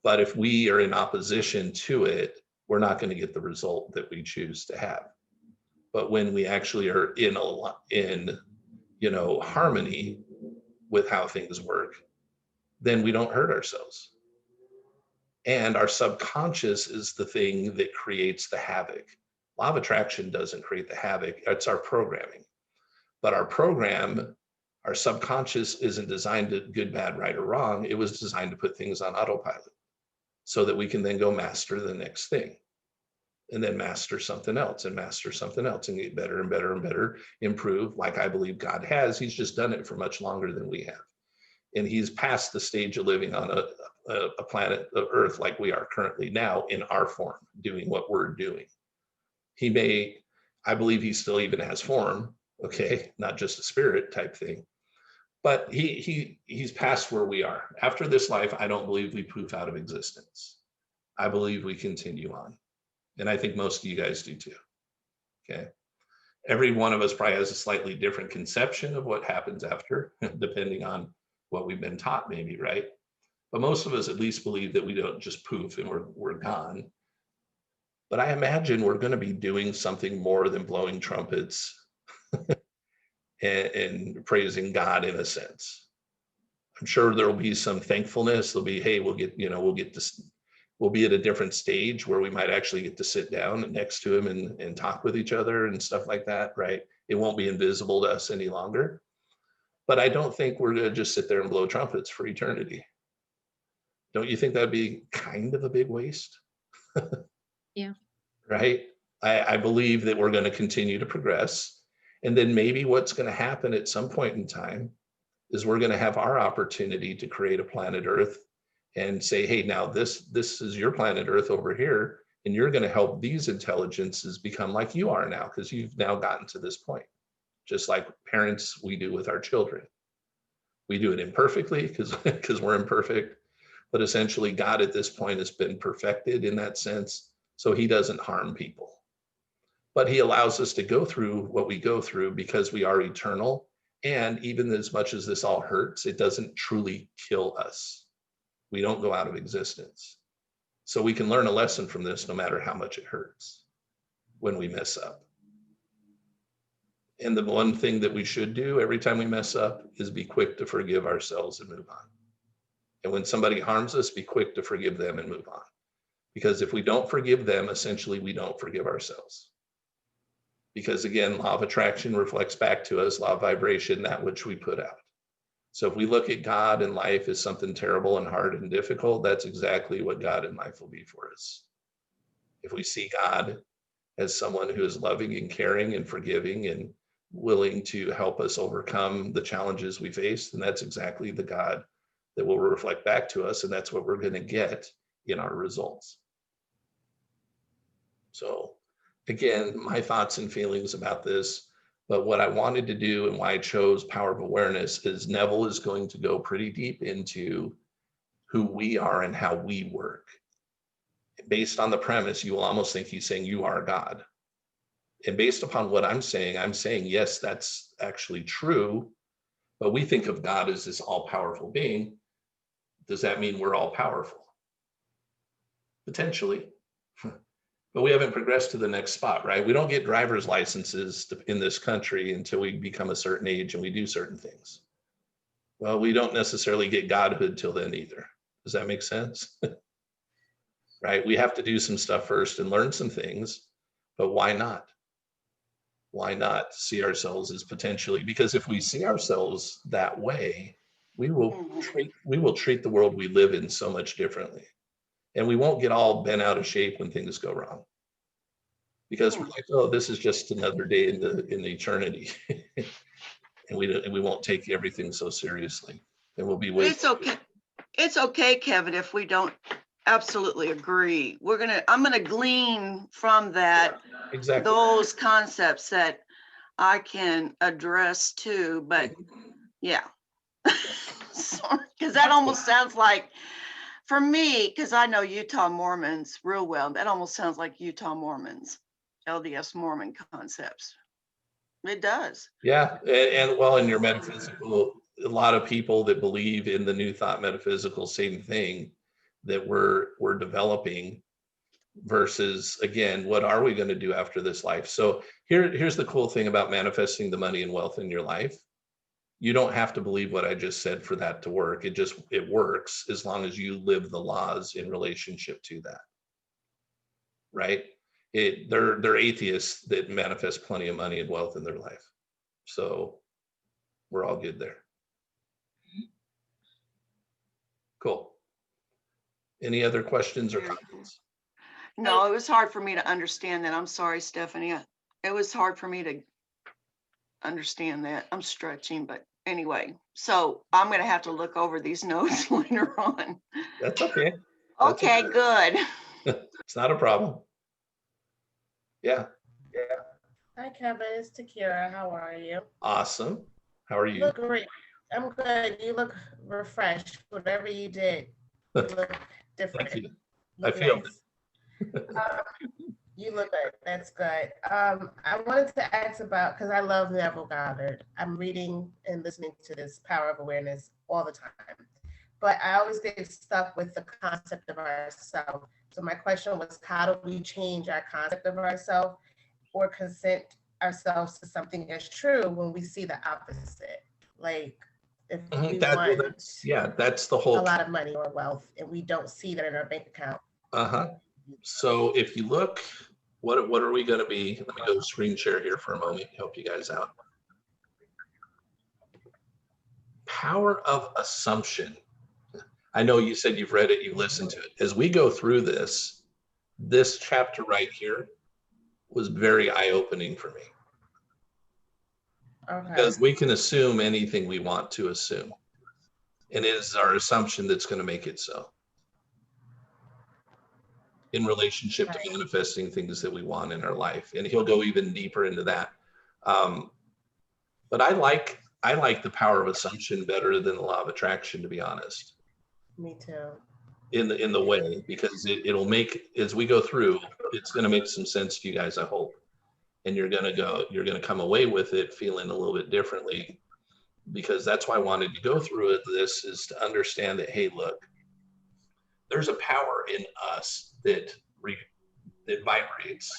But if we are in opposition to it, we're not going to get the result that we choose to have. But when we actually are in harmony with how things work, then we don't hurt ourselves. And our subconscious is the thing that creates the havoc. Law of attraction doesn't create the havoc. It's our programming. But our subconscious isn't designed to good, bad, right, or wrong. It was designed to put things on autopilot so that we can then go master the next thing, and then master something else and get better and better and better, improve, like I believe God has. He's just done it for much longer than we have. And he's past the stage of living on a planet of Earth like we are currently now in our form, doing what we're doing. I believe he still even has form, okay, not just a spirit type thing, but he's past where we are. After this life, I don't believe we poof out of existence. I believe we continue on. And I think most of you guys do too. Okay. Every one of us probably has a slightly different conception of what happens after, depending on what we've been taught, maybe, right? But most of us at least believe that we don't just poof and we're gone. But I imagine we're going to be doing something more than blowing trumpets and praising God in a sense. I'm sure there'll be some thankfulness. There'll be, hey, we'll be at a different stage where we might actually get to sit down next to him and talk with each other and stuff like that, right? It won't be invisible to us any longer. But I don't think we're going to just sit there and blow trumpets for eternity. Don't you think that'd be kind of a big waste? Yeah. Right? I believe that we're going to continue to progress. And then maybe what's going to happen at some point in time is we're going to have our opportunity to create a planet Earth and say, hey, now this is your planet Earth over here, and you're going to help these intelligences become like you are now, because you've now gotten to this point. Just like parents, we do with our children. We do it imperfectly because we're imperfect, but essentially God at this point has been perfected in that sense, so he doesn't harm people. But he allows us to go through what we go through because we are eternal. And even as much as this all hurts, it doesn't truly kill us. We don't go out of existence. So we can learn a lesson from this no matter how much it hurts when we mess up. And the one thing that we should do every time we mess up is be quick to forgive ourselves and move on. And when somebody harms us, be quick to forgive them and move on. Because if we don't forgive them, essentially we don't forgive ourselves. Because again, law of attraction reflects back to us, law of vibration, that which we put out. So if we look at God and life as something terrible and hard and difficult, that's exactly what God and life will be for us. If we see God as someone who is loving and caring and forgiving and willing to help us overcome the challenges we face, then that's exactly the God that will reflect back to us. And that's what we're going to get in our results. So again, my thoughts and feelings about this, but what I wanted to do and why I chose Power of Awareness is Neville is going to go pretty deep into who we are and how we work. Based on the premise, you will almost think he's saying you are God. And based upon what I'm saying, yes, that's actually true, but we think of God as this all-powerful being. Does that mean we're all powerful? Potentially. But we haven't progressed to the next spot, right? We don't get driver's licenses in this country until we become a certain age and we do certain things. Well, we don't necessarily get godhood till then either. Does that make sense? Right? We have to do some stuff first and learn some things. but why not? Why not see ourselves as potentially, because if we see ourselves that way, we will treat the world we live in so much differently. And we won't get all bent out of shape when things go wrong. Because we're like, oh, this is just another day in the eternity. and we won't take everything so seriously. And we'll be waiting. It's okay. It's okay, Kevin, if we don't absolutely agree. I'm gonna glean from that Exactly. those concepts that I can address too, but yeah. Because that almost sounds like, for me, because I know Utah Mormons real well, that almost sounds like Utah Mormons, LDS Mormon concepts. It does. Yeah, and well, in your metaphysical, a lot of people that believe in the New Thought metaphysical, same thing that we're developing, versus, again, what are we going to do after this life? So here's the cool thing about manifesting the money and wealth in your life. You don't have to believe what I just said for that to work. It works as long as you live the laws in relationship to that. Right? They're atheists that manifest plenty of money and wealth in their life. So we're all good there. Cool. Any other questions or comments? No, it was hard for me to understand that. I'm sorry, Stephanie. It was hard for me to understand that. I'm stretching, but anyway, so I'm going to have to look over these notes later on. That's okay. Okay, good. It's not a problem. Yeah. Hi, Kevin. It's Takira. How are you? Awesome. How are You you? look great. I'm good. You look refreshed. Whatever you did, you look different. Thank you. Look I feel nice. You look good. That's good. I wanted to ask about, because I love Neville Goddard. I'm reading and listening to this Power of Awareness all the time. But I always get stuck with the concept of ourselves. So my question was, how do we change our concept of ourselves or consent ourselves to something as true when we see the opposite? Like if we want that's the whole a lot of money or wealth and we don't see that in our bank account. So if you look, what are we going to be? Let me go screen share here for a moment, help you guys out. Power of assumption. I know you said you've read it, you've listened to it. As we go through this chapter right here was very eye-opening for me. Okay. Because we can assume anything we want to assume. And it is our assumption that's going to make it so. In relationship to manifesting things that we want in our life. And he'll go even deeper into that. But I like the power of assumption better than the law of attraction, to be honest. Me too. In the way, because it'll make, as we go through, it's going to make some sense to you guys, I hope. And you're going to come away with it feeling a little bit differently, because that's why I wanted to go through it. This is to understand that, hey, look, there's a power in us that vibrates.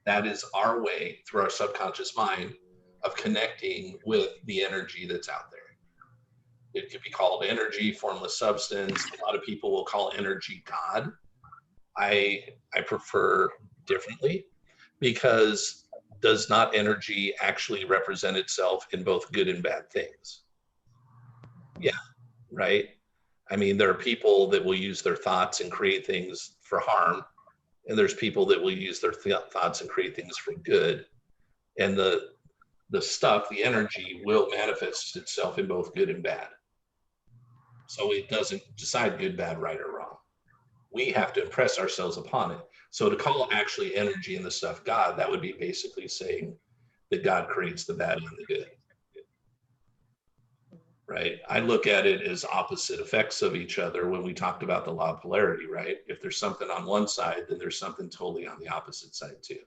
That is our way through our subconscious mind of connecting with the energy that's out there. It could be called energy, formless substance. A lot of people will call energy God. I prefer differently, because does not energy actually represent itself in both good and bad things? Yeah, right? I mean, there are people that will use their thoughts and create things for harm, and there's people that will use their thoughts and create things for good. And the energy will manifest itself in both good and bad. So it doesn't decide good, bad, right, or wrong. We have to impress ourselves upon it. So to call actually energy and the stuff God, that would be basically saying that God creates the bad and the good. Right? I look at it as opposite effects of each other when we talked about the law of polarity, right? If there's something on one side, then there's something totally on the opposite side too.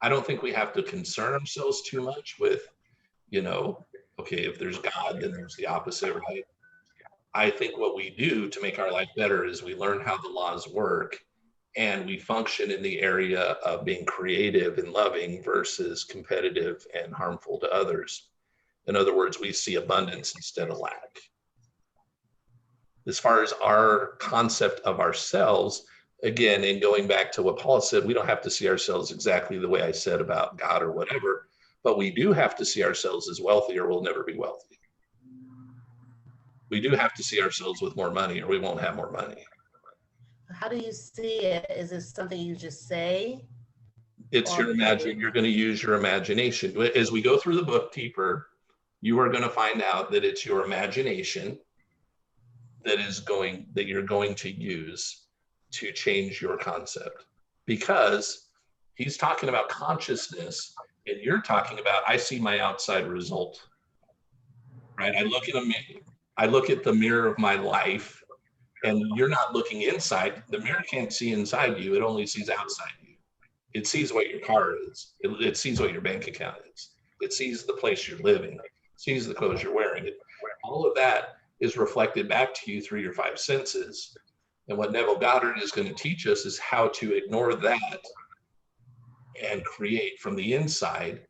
I don't think we have to concern ourselves too much with, okay, if there's God, then there's the opposite, right? I think what we do to make our life better is we learn how the laws work, and we function in the area of being creative and loving versus competitive and harmful to others. In other words, we see abundance instead of lack. As far as our concept of ourselves, again, and going back to what Paul said, we don't have to see ourselves exactly the way I said about God or whatever, but we do have to see ourselves as wealthy or we'll never be wealthy. We do have to see ourselves with more money or we won't have more money. How do you see it? Is it something you just say? It's your imagine. You're going to use your imagination. As we go through the book deeper, you are going to find out that it's your imagination that you're going to use to change your concept, because he's talking about consciousness and you're talking about, I see my outside result, right? I look at the mirror of my life, and you're not looking inside. The mirror can't see inside you. It only sees outside you. It sees what your car is. It sees what your bank account is. It sees the place you're living. It sees the clothes you're wearing. All of that is reflected back to you through your five senses. And what Neville Goddard is going to teach us is how to ignore that and create from the inside.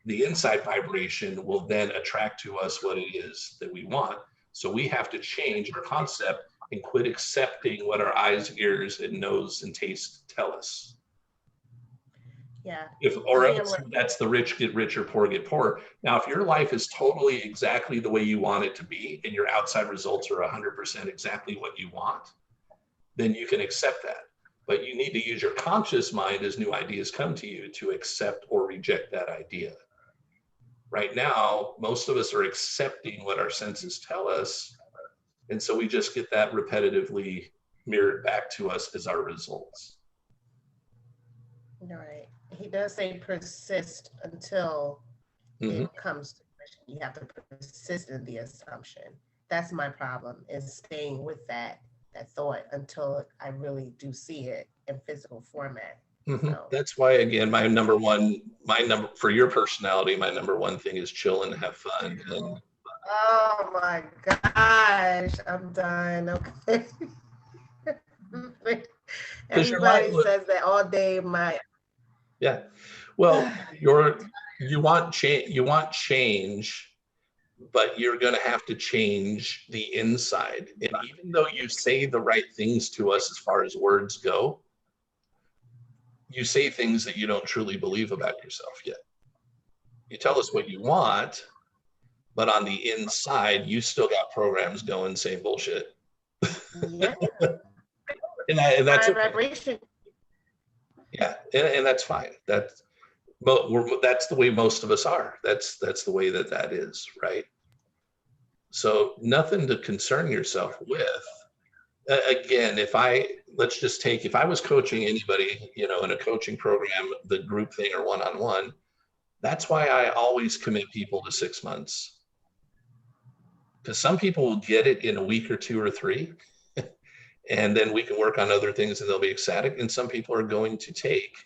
The inside vibration will then attract to us what it is that we want. So we have to change our concept and quit accepting what our eyes, ears, and nose and taste tell us. Yeah. Or else that's the rich get richer, poor get poorer. Now, if your life is totally exactly the way you want it to be and your outside results are 100% exactly what you want, then you can accept that. But you need to use your conscious mind as new ideas come to you to accept or reject that idea. Right now, most of us are accepting what our senses tell us. And so we just get that repetitively mirrored back to us as our results. All right. He does say persist until it comes to fruition. You have to persist in the assumption. That's my problem, is staying with that thought until I really do see it in physical format. So. That's why, again, for your personality, my number one thing is chill and have fun. And oh my gosh, I'm done. Okay. Everybody says that all day. Yeah. Well, you want change, but you're going to have to change the inside. And even though you say the right things to us as far as words go, you say things that you don't truly believe about yourself yet. You tell us what you want, but on the inside, you still got programs going saying bullshit. Yeah. and that's my vibration. Yeah, and that's fine. That's the way most of us are. That's the way that is, right? So nothing to concern yourself with. Again, if I was coaching anybody, in a coaching program, the group thing or one-on-one, that's why I always commit people to 6 months. Because some people will get it in a week or 2 or 3. And then we can work on other things and they'll be ecstatic. And some people are going to take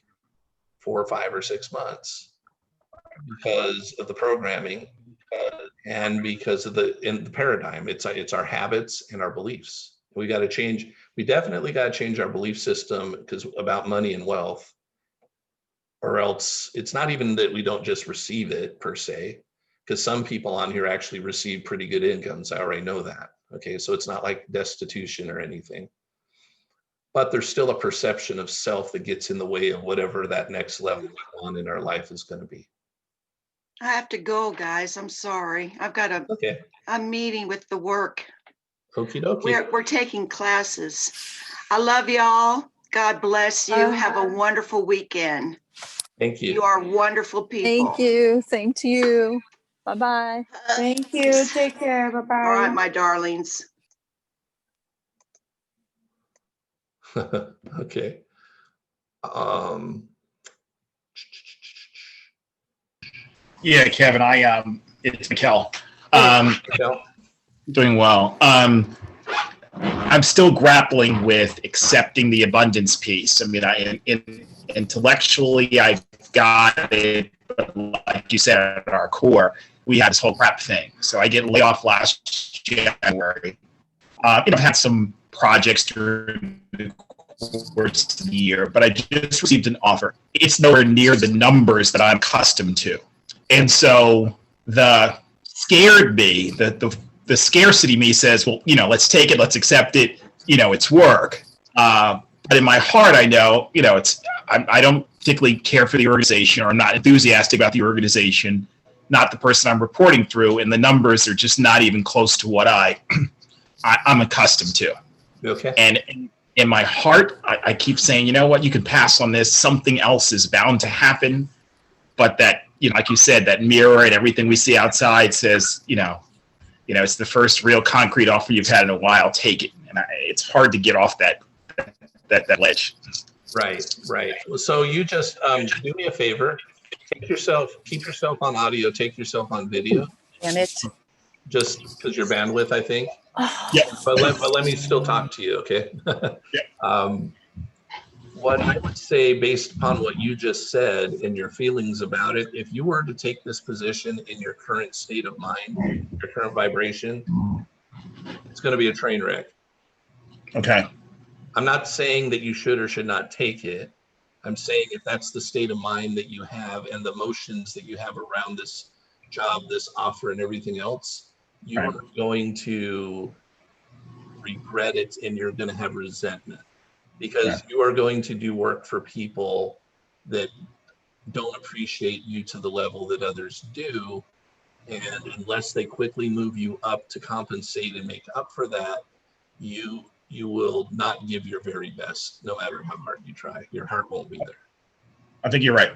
4 or 5 or 6 months because of the programming and because of in the paradigm. It's our habits and our beliefs. We got to change. We definitely got to change our belief system about money and wealth, or else it's not even that we don't just receive it per se, because some people on here actually receive pretty good incomes. I already know that. Okay, so it's not like destitution or anything, but there's still a perception of self that gets in the way of whatever that next level on in our life is going to be. I have to go, guys. I'm sorry. I've got a meeting with the work. Okie dokie. We're taking classes. I love y'all. God bless you. Have a wonderful weekend. Thank you. You are wonderful people. Thank you. Same to you. Bye-bye. Thank you. Take care. Bye-bye. All right, my darlings. Okay. Yeah, Kevin, it's Mikkel. Mikkel. Doing well. I'm still grappling with accepting the abundance piece. I mean, intellectually, I've got it, but like you said, at our core, we had this whole prep thing. So I get laid off last January. I've had some projects during the course of the year, but I just received an offer. It's nowhere near the numbers that I'm accustomed to. And so the scared me, the scarcity me says, well, let's take it, let's accept it, it's work. But But in my heart, I know, I don't particularly care for the organization, or I'm not enthusiastic about the organization, not the person I'm reporting through, and the numbers are just not even close to what I'm accustomed to. Okay. And in my heart, I keep saying, you know what, you can pass on this. Something else is bound to happen. But that, like you said, that mirror and everything we see outside says, it's the first real concrete offer you've had in a while. Take it. And it's hard to get off that ledge. Right. So you just do me a favor. Keep yourself on audio. Take yourself on video. Damn it. Just because your bandwidth, I think. Yeah. But let me still talk to you, okay? Yeah. What I would say, based upon what you just said and your feelings about it, if you were to take this position in your current state of mind, your current vibration, it's going to be a train wreck. Okay. I'm not saying that you should or should not take it. I'm saying if that's the state of mind that you have and the emotions that you have around this job, this offer, and everything else, you Right. are going to regret it and you're going to have resentment, because Right. you are going to do work for people that don't appreciate you to the level that others do. And unless they quickly move you up to compensate and make up for that, you will not give your very best, no matter how hard you try. Your heart won't be there. I think you're right.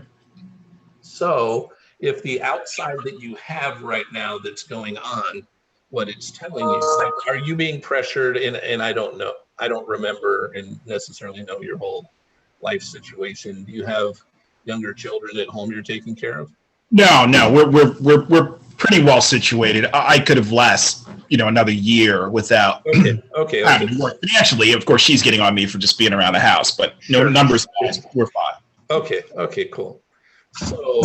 So if the outside that you have right now that's going on, what it's telling you, like, are you being pressured? And I don't know. I don't remember and necessarily know your whole life situation. Do you have younger children at home you're taking care of? No, we're pretty well situated. I could have last, another year without. Okay. Financially, of course, she's getting on me for just being around the house, but no Sure. numbers, we're fine. Okay, cool. So,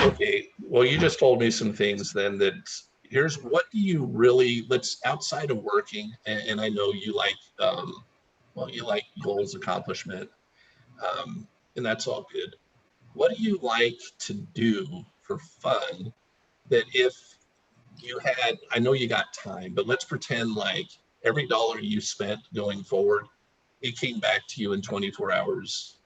okay, well, you just told me some things then that here's what do you really, let's outside of working, and I know you like, you like goals, accomplishment, and that's all good. What do you like to do for fun that if you had, I know you got time, but let's pretend like every dollar you spent going forward, it came back to you in 24 hours.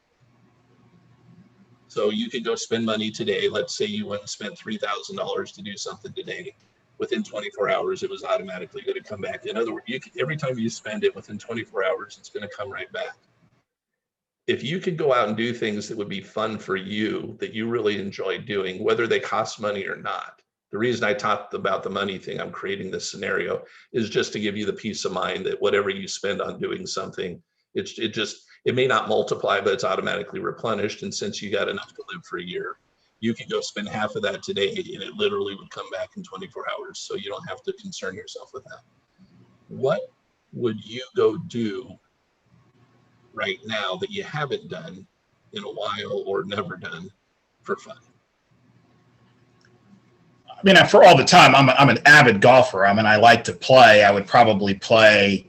So you could go spend money today. Let's say you went and spent $3,000 to do something today. Within 24 hours, it was automatically going to come back. In other words, every time you spend it within 24 hours, it's going to come right back. If you could go out and do things that would be fun for you, that you really enjoy doing, whether they cost money or not. The reason I talked about the money thing, I'm creating this scenario, is just to give you the peace of mind that whatever you spend on doing something, it may not multiply, but it's automatically replenished. And since you got enough to live for a year, you could go spend half of that today and it literally would come back in 24 hours. So you don't have to concern yourself with that. What would you go do right now that you haven't done in a while or never done for fun? I mean, for all the time, I'm an avid golfer. I mean, I like to play. I would probably play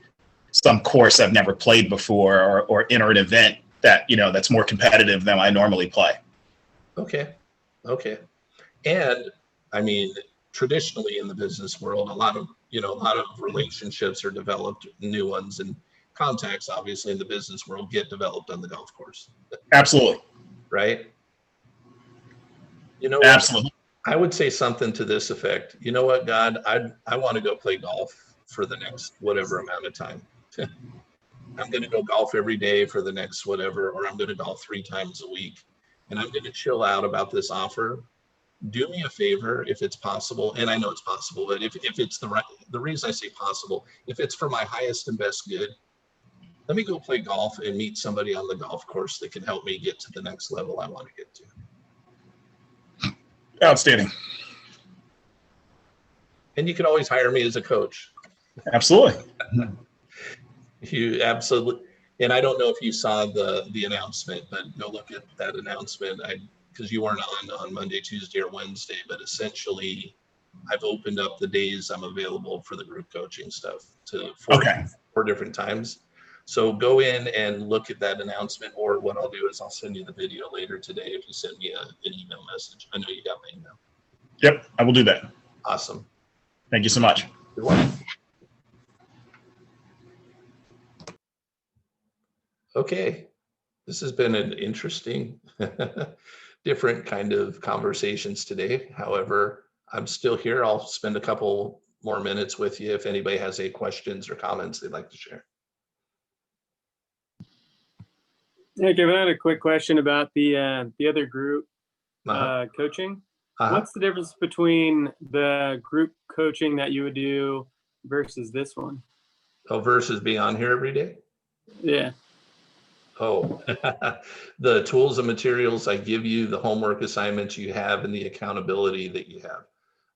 some course I've never played before, or enter an event that, that's more competitive than I normally play. Okay. And I mean, traditionally in the business world, a lot of relationships are developed, new ones, and contacts obviously in the business world get developed on the golf course. Absolutely. Right? Absolutely. I would say something to this effect. You know what, God, I want to go play golf for the next whatever amount of time. I'm going to go golf every day for the next whatever, or I'm going to golf 3 times a week. And I'm going to chill out about this offer. Do me a favor if it's possible. And I know it's possible, but if it's the reason I say possible, if it's for my highest and best good, let me go play golf and meet somebody on the golf course that can help me get to the next level I want to get to. Outstanding. And you can always hire me as a coach. Absolutely. You absolutely. And I don't know if you saw the announcement, but go look at that announcement. Because you weren't on Monday, Tuesday, or Wednesday, but essentially I've opened up the days I'm available for the group coaching stuff to 4 different times. So go in and look at that announcement, or what I'll do is I'll send you the video later today if you send me an email message. I know you got my email. Yep, I will do that. Awesome. Thank you so much. You're welcome. Okay, this has been an interesting, different kind of conversations today. However, I'm still here. I'll spend a couple more minutes with you if anybody has any questions or comments they'd like to share. Yeah, Kevin, I had a quick question about the other group Uh-huh. coaching. Uh-huh. What's the difference between the group coaching that you would do versus this one? Oh, versus being on here every day? Yeah. Oh, the tools and materials I give you, the homework assignments you have, and the accountability that you have.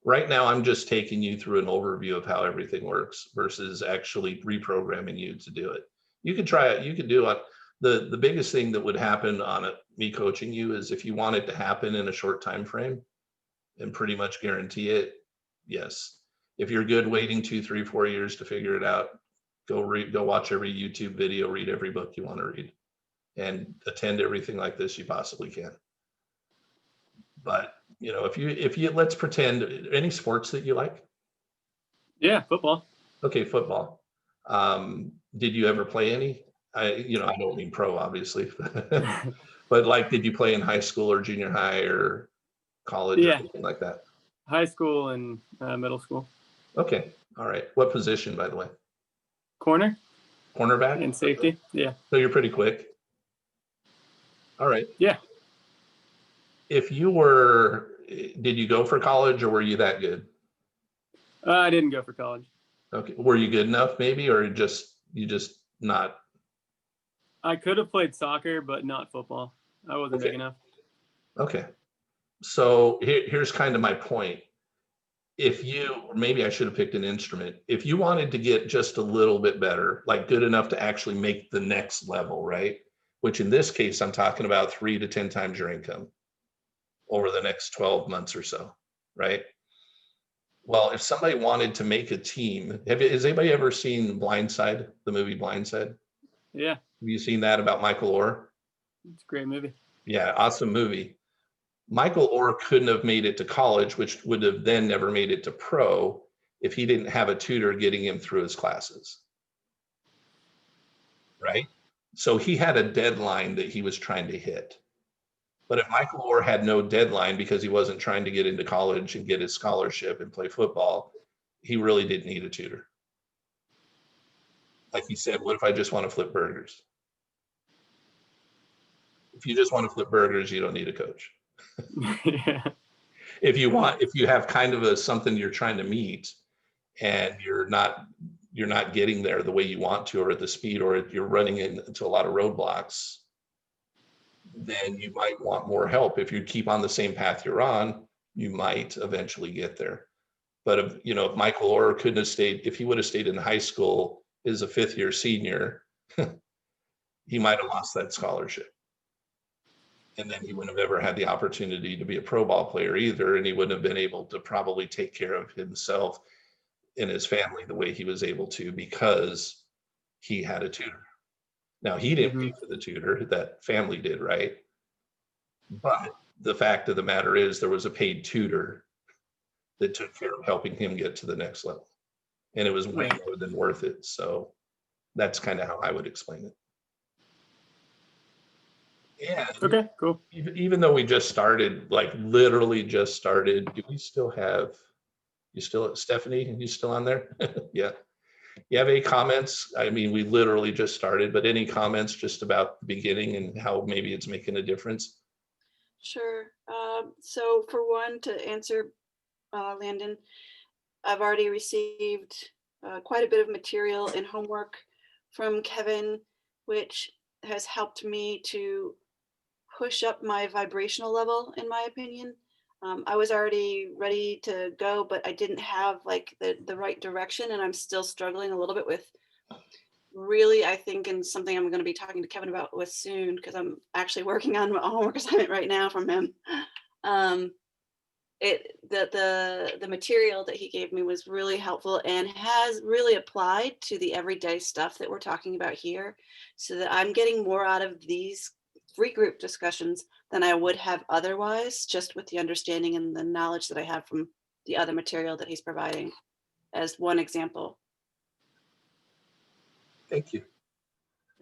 Right now, I'm just taking you through an overview of how everything works versus actually reprogramming you to do it. You can try it. You can do it. The biggest thing that would happen on it, me coaching you, is if you want it to happen in a short time frame and pretty much guarantee it, yes. If you're good waiting 2, 3, 4 years to figure it out, go watch every YouTube video, read every book you want to read, and attend everything like this you possibly can. But if you let's pretend, any sports that you like? Yeah, football. Okay, football. Did you ever play any? I don't mean pro, obviously, but like, did you play in high school or junior high or college or Yeah. anything like that? High school and middle school. Okay, all right. What position, by the way? Corner Cornerback and safety. Yeah. So you're pretty quick. All right. Yeah. Did you go for college or were you that good? I didn't go for college. Okay. Were you good enough maybe, or you just not? I could have played soccer, but not football. I wasn't big enough. Okay. So here's kind of my point. Maybe I should have picked an instrument. If you wanted to get just a little bit better, like good enough to actually make the next level, right? Which in this case, I'm talking about 3 to 10 times your income over the next 12 months or so, right? Well, if somebody wanted to make a team, has anybody ever seen Blindside, the movie Blindside? Yeah. Have you seen that about Michael Orr? It's a great movie. Yeah, awesome movie. Michael Orr couldn't have made it to college, which would have then never made it to pro if he didn't have a tutor getting him through his classes. Right? So he had a deadline that he was trying to hit. But if Michael Orr had no deadline because he wasn't trying to get into college and get his scholarship and play football, he really didn't need a tutor. Like he said, what if I just want to flip burgers? If you just want to flip burgers, you don't need a coach. Yeah. If you have kind of something you're trying to meet and you're not getting there the way you want to, or at the speed, or you're running into a lot of roadblocks, then you might want more help. If you keep on the same path you're on, you might eventually get there. But if Michael Orr couldn't have stayed, if he would have stayed in high school as a 5th-year senior, he might have lost that scholarship. And then he wouldn't have ever had the opportunity to be a pro ball player either. And he wouldn't have been able to probably take care of himself and his family the way he was able to because he had a tutor. Now, he didn't pay for the tutor, that family did, right? But the fact of the matter is there was a paid tutor that took care of helping him get to the next level. And it was way more than worth it. So that's kind of how I would explain it. Yeah. Okay, cool. Even though we just started, like literally just started, Stephanie, you still on there? Yeah. You have any comments? I mean, we literally just started, but any comments just about the beginning and how maybe it's making a difference? Sure. So for one, to answer Landon, I've already received quite a bit of material and homework from Kevin, which has helped me to push up my vibrational level, in my opinion. I was already ready to go, but I didn't have like the right direction, and I'm still struggling a little bit with really, I think, and something I'm going to be talking to Kevin about with soon, because I'm actually working on a homework assignment right now from him. The material that he gave me was really helpful and has really applied to the everyday stuff that we're talking about here, so that I'm getting more out of these free group discussions than I would have otherwise, just with the understanding and the knowledge that I have from the other material that he's providing, as one example. Thank you.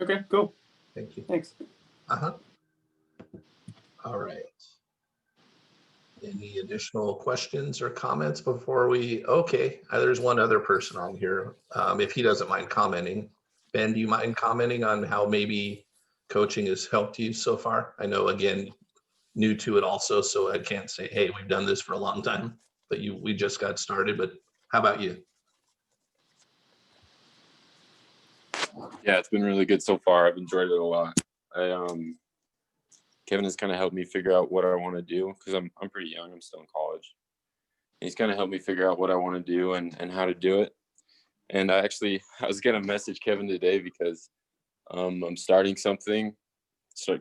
Okay, cool. Thank you. Thanks. Uh-huh. All right. Any additional questions or comments before we, okay, there's one other person on here. If he doesn't mind commenting. Ben, do you mind commenting on how maybe coaching has helped you so far? I know, again, new to it also, so I can't say, hey, we've done this for a long time, but we just got started, but how about you? Yeah, it's been really good so far. I've enjoyed it a lot. Kevin has kind of helped me figure out what I want to do because I'm pretty young. I'm still in college. He's kind of helped me figure out what I want to do and how to do it. And I was going to message Kevin today because I'm starting something,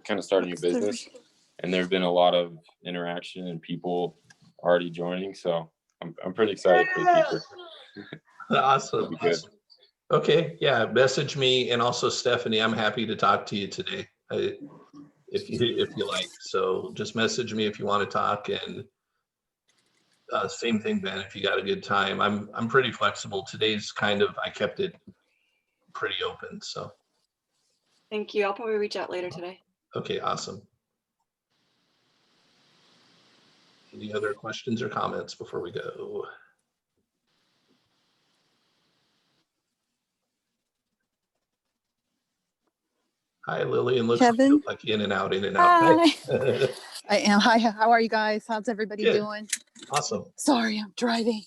kind of starting a business. And there have been a lot of interaction and people already joining. So I'm pretty excited for the future. Awesome. It'll be good. Okay, yeah, message me, and also Stephanie, I'm happy to talk to you today, if you like. So just message me if you want to talk, and same thing, Ben, if you got a good time. I'm pretty flexible. Today's I kept it pretty open, so. Thank you. I'll probably reach out later today. Okay, awesome. Any other questions or comments before we go? Hi, Lillian. Looks Kevin? like in and out, in and out. Hi. Hi. I am. Hi, how are you guys? How's everybody Good. doing? Awesome. Sorry, I'm driving.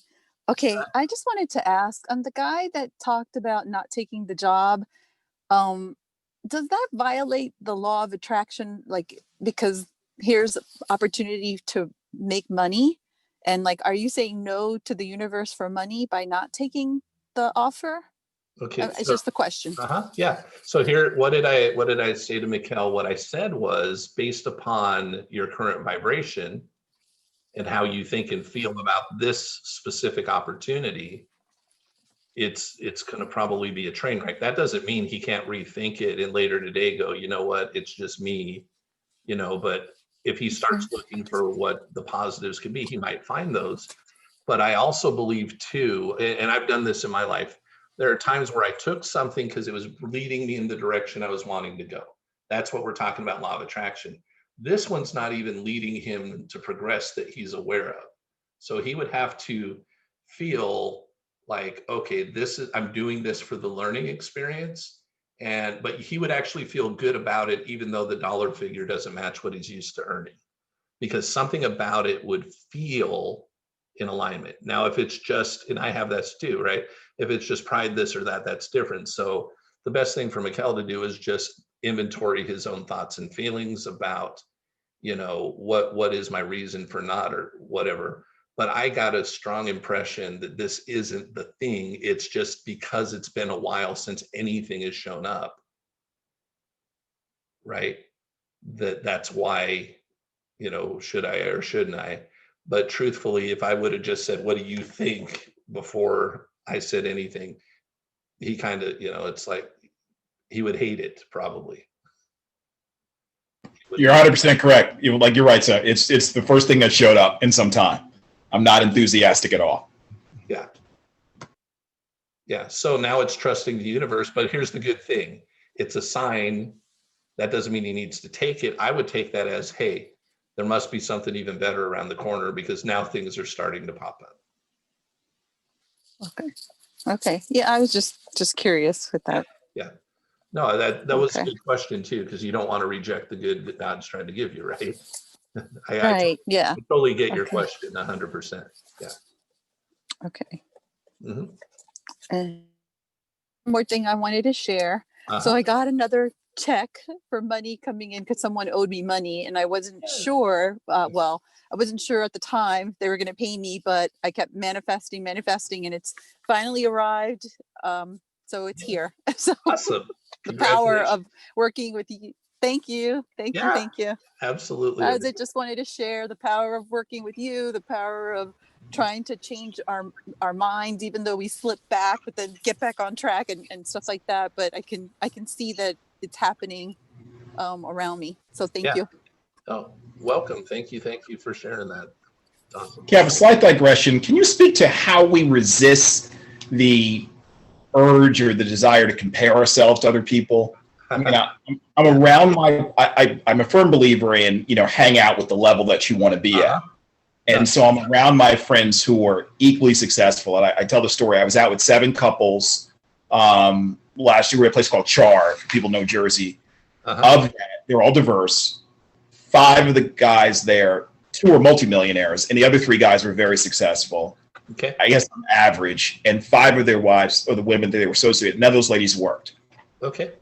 Okay, I just wanted to ask, the guy that talked about not taking the job, does that violate the law of attraction? Like, because here's opportunity to make money, and like, are you saying no to the universe for money by not taking the offer? Okay. It's so- just the question. Yeah. So here, what did I say to Mikkel? What I said was, based upon your current vibration and how you think and feel about this specific opportunity, it's going to probably be a train wreck. That doesn't mean he can't rethink it and later today go, you know what, it's just me, but if he starts looking for what the positives could be, he might find those. But I also believe too, and I've done this in my life, there are times where I took something because it was leading me in the direction I was wanting to go. That's what we're talking about, law of attraction. This one's not even leading him to progress that he's aware of. So he would have to feel like, okay, I'm doing this for the learning experience. But he would actually feel good about it, even though the dollar figure doesn't match what he's used to earning, because something about it would feel in alignment. Now, if it's just, and I have that too, right? If it's just pride, this or that, that's different. So the best thing for Mikkel to do is just inventory his own thoughts and feelings about, what is my reason for not, or whatever. But I got a strong impression that this isn't the thing. It's just because it's been a while since anything has shown up, right? That's why, should I or shouldn't I? But truthfully, if I would have just said, what do you think, before I said anything, he kind of, it's like he would hate it probably. You're 100% correct. You're right, sir. It's the first thing that showed up in some time. I'm not enthusiastic at all. Yeah. Yeah. So now it's trusting the universe, but here's the good thing. It's a sign. That doesn't mean he needs to take it. I would take that as, hey, there must be something even better around the corner, because now things are starting to pop up. Okay. Yeah, I was just curious with that. Yeah. No, that was a Okay. good question too, because you don't want to reject the good that God's trying to give you, right? I Right. Yeah. totally get your Okay. question, 100%. Yeah. Okay. Mhm. And one more thing I wanted to share. So I got another check for money coming in because someone owed me money, and I wasn't sure. I wasn't sure at the time they were going to pay me, but I kept manifesting, and it's finally arrived. So it's here. So Awesome. the power Congratulations. of working with you. Thank you. Yeah. Thank you. Absolutely. I just wanted to share the power of working with you, the power of trying to change our minds, even though we slip back, but then get back on track and stuff like that. But I can see that it's happening around me. So thank you. Oh, welcome. Thank you for sharing that. Awesome. Kev, a slight digression. Can you speak to how we resist the urge or the desire to compare ourselves to other people? I mean, I'm around I'm a firm believer in, hang out with the level that you want to be at. And so I'm around my friends who are equally successful. And I tell the story. I was out with 7 couples last year. We were at a place called Char, if people know Jersey. Of that, they're all diverse. 5 of the guys there, 2 were multimillionaires, and the other 3 guys were very successful. Okay. I guess on average. And 5 of their wives, or the women that they were associated with, none of those ladies worked. Okay.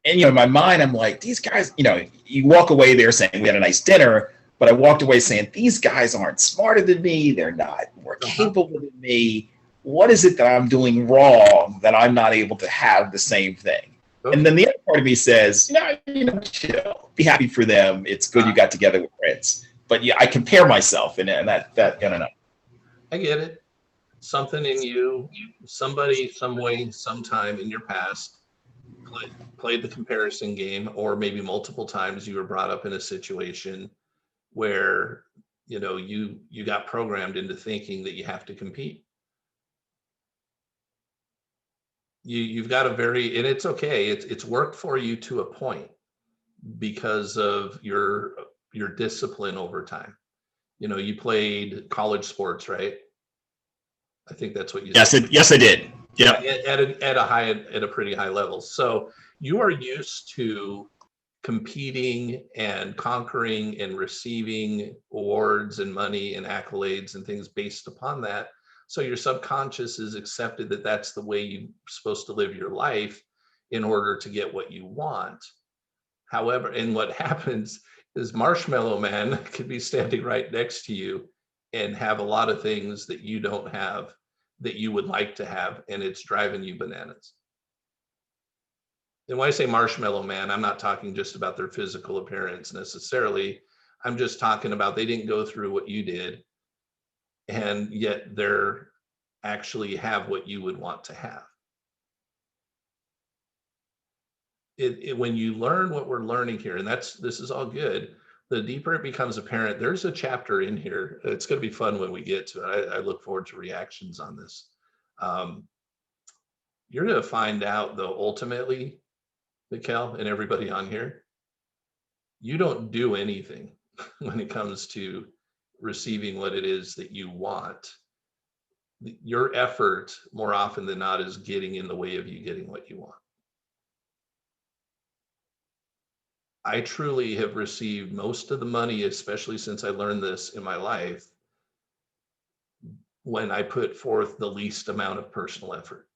And, in my mind, I'm like, these guys, you walk away there saying we had a nice dinner, but I walked away saying, these guys aren't smarter than me. They're not more capable than me. What is it that I'm doing wrong that I'm not able to have the same thing? Okay. And then the other part of me says, chill. Be happy for them. It's good you got together with friends. But yeah, I compare myself, and that I don't know. I get it. Something in you, somebody, some way, sometime in your past played the comparison game, or maybe multiple times you were brought up in a situation where you got programmed into thinking that you have to compete. You've got and it's okay. It's worked for you to a point because of your discipline over time. You played college sports, right? I think that's what you said. Yes, I did. Yeah. At a pretty high level. So you are used to competing and conquering and receiving awards and money and accolades and things based upon that. So your subconscious is accepted that that's the way you're supposed to live your life in order to get what you want. However, and what happens is Marshmallow Man could be standing right next to you and have a lot of things that you don't have that you would like to have, and it's driving you bananas. And when I say Marshmallow Man, I'm not talking just about their physical appearance necessarily. I'm just talking about they didn't go through what you did, and yet they're actually have what you would want to have. When you learn what we're learning here, and this is all good, the deeper it becomes apparent. There's a chapter in here. It's going to be fun when we get to it. I look forward to reactions on this. You're going to find out, though, ultimately, Mikkel and everybody on here, you don't do anything when it comes to receiving what it is that you want. Your effort, more often than not, is getting in the way of you getting what you want. I truly have received most of the money, especially since I learned this in my life, when I put forth the least amount of personal effort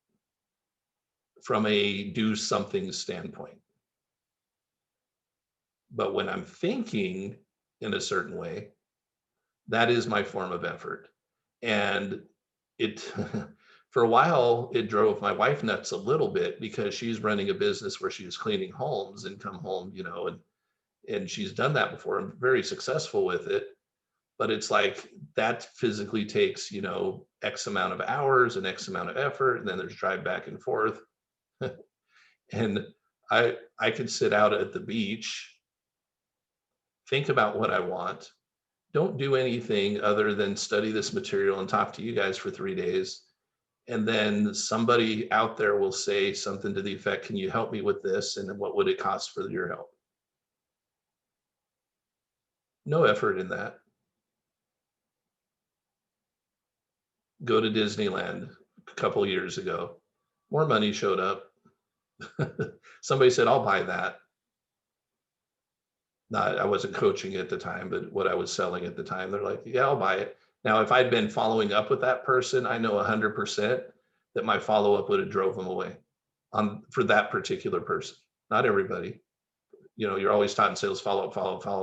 from a do something standpoint. But when I'm thinking in a certain way, that is my form of effort. And it, for a while, it drove my wife nuts a little bit because she's running a business where she was cleaning homes and come home, and she's done that before and very successful with it. But it's like that physically takes, X amount of hours and X amount of effort. And then there's drive back and forth. And I could sit out at the beach, think about what I want, don't do anything other than study this material and talk to you guys for 3 days. And then somebody out there will say something to the effect, can you help me with this? And then what would it cost for your help? No effort in that. Go to Disneyland a couple years ago. More money showed up. Somebody said, I'll buy that. I wasn't coaching at the time, but what I was selling at the time, they're like, yeah, I'll buy it. Now, if I'd been following up with that person, I know 100% that my follow-up would have drove them away for that particular person. Not everybody. You're always taught in sales, follow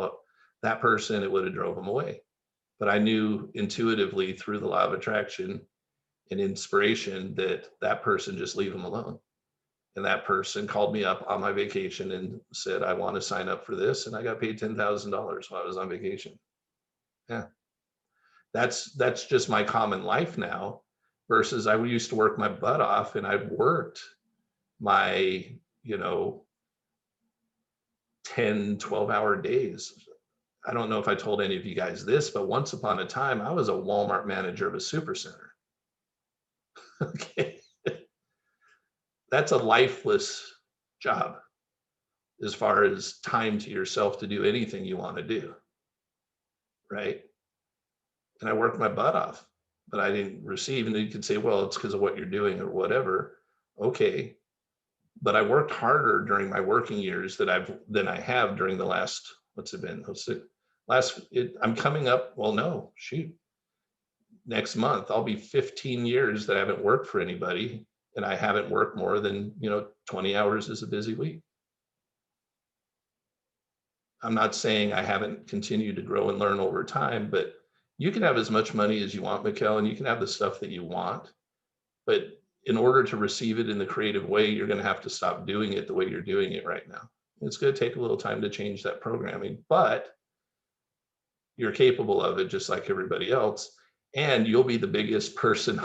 up. That person, it would have drove them away. But I knew intuitively through the law of attraction and inspiration that person, just leave them alone. And that person called me up on my vacation and said, I want to sign up for this. And I got paid $10,000 while I was on vacation. Yeah. That's just my common life now, versus I used to work my butt off, and I've worked my, 10, 12-hour days. I don't know if I told any of you guys this, but once upon a time, I was a Walmart manager of a supercenter. Okay. That's a lifeless job. as far as time to yourself to do anything you want to do. Right. And I worked my butt off, but I didn't receive. And you could say, well, it's because of what you're doing or whatever. Okay. But I worked harder during my working years than I have during the last, what's it been? I'm coming up, well, no, shoot. Next month, I'll be 15 years that I haven't worked for anybody, and I haven't worked more than, 20 hours is a busy week. I'm not saying I haven't continued to grow and learn over time, but you can have as much money as you want, Mikkel, and you can have the stuff that you want. But in order to receive it in the creative way, you're going to have to stop doing it the way you're doing it right now. It's going to take a little time to change that programming, but you're capable of it just like everybody else. And you'll be the biggest person,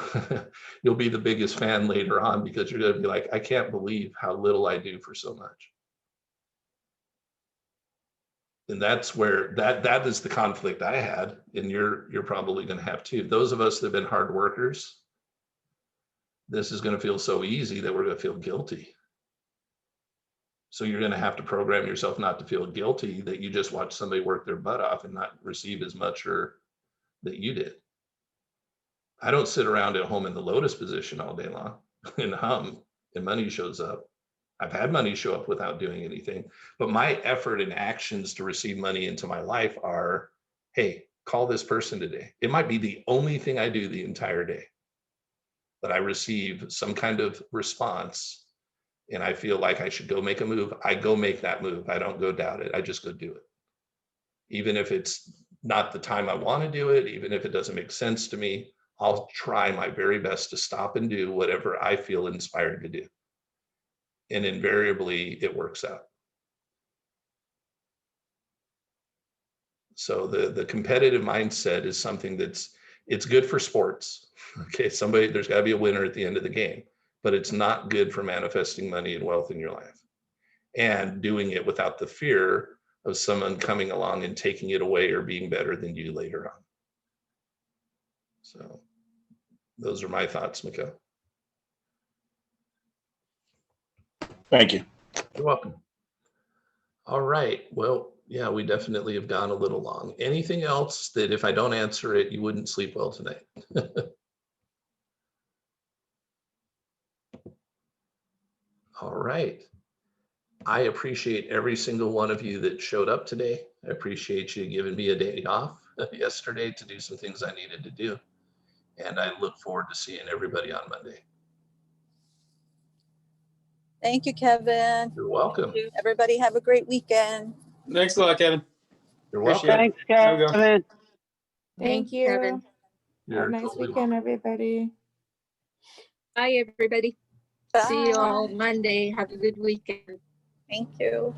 you'll be the biggest fan later on, because you're going to be like, I can't believe how little I do for so much. And that's where that is the conflict I had, and you're probably going to have too. Those of us that have been hard workers, this is going to feel so easy that we're going to feel guilty. So you're going to have to program yourself not to feel guilty that you just watch somebody work their butt off and not receive as much or that you did. I don't sit around at home in the lotus position all day long and hum and money shows up. I've had money show up without doing anything, but my effort and actions to receive money into my life are, hey, call this person today. It might be the only thing I do the entire day, but I receive some kind of response and I feel like I should go make a move. I go make that move. I don't go doubt it. I just go do it. Even if it's not the time I want to do it, even if it doesn't make sense to me, I'll try my very best to stop and do whatever I feel inspired to do. And invariably it works out. So the competitive mindset is something it's good for sports. Okay, there's got to be a winner at the end of the game, but it's not good for manifesting money and wealth in your life and doing it without the fear of someone coming along and taking it away or being better than you later on. So those are my thoughts, Mikkel. Thank you. You're welcome. All right. Well, yeah, we definitely have gone a little long. Anything else that if I don't answer it, you wouldn't sleep well tonight? All right. I appreciate every single one of you that showed up today. I appreciate you giving me a day off yesterday to do some things I needed to do. And I look forward to seeing everybody on Monday. Thank you, Kevin. You're welcome. Everybody have a great weekend. Thanks a lot, Kevin. You're Appreciate welcome. it. Have a good one. Thank Thanks, you. Kevin. Have You're a nice totally weekend, welcome. everybody. Bye, everybody. See you Bye. all Monday. Have a good weekend. Thank you.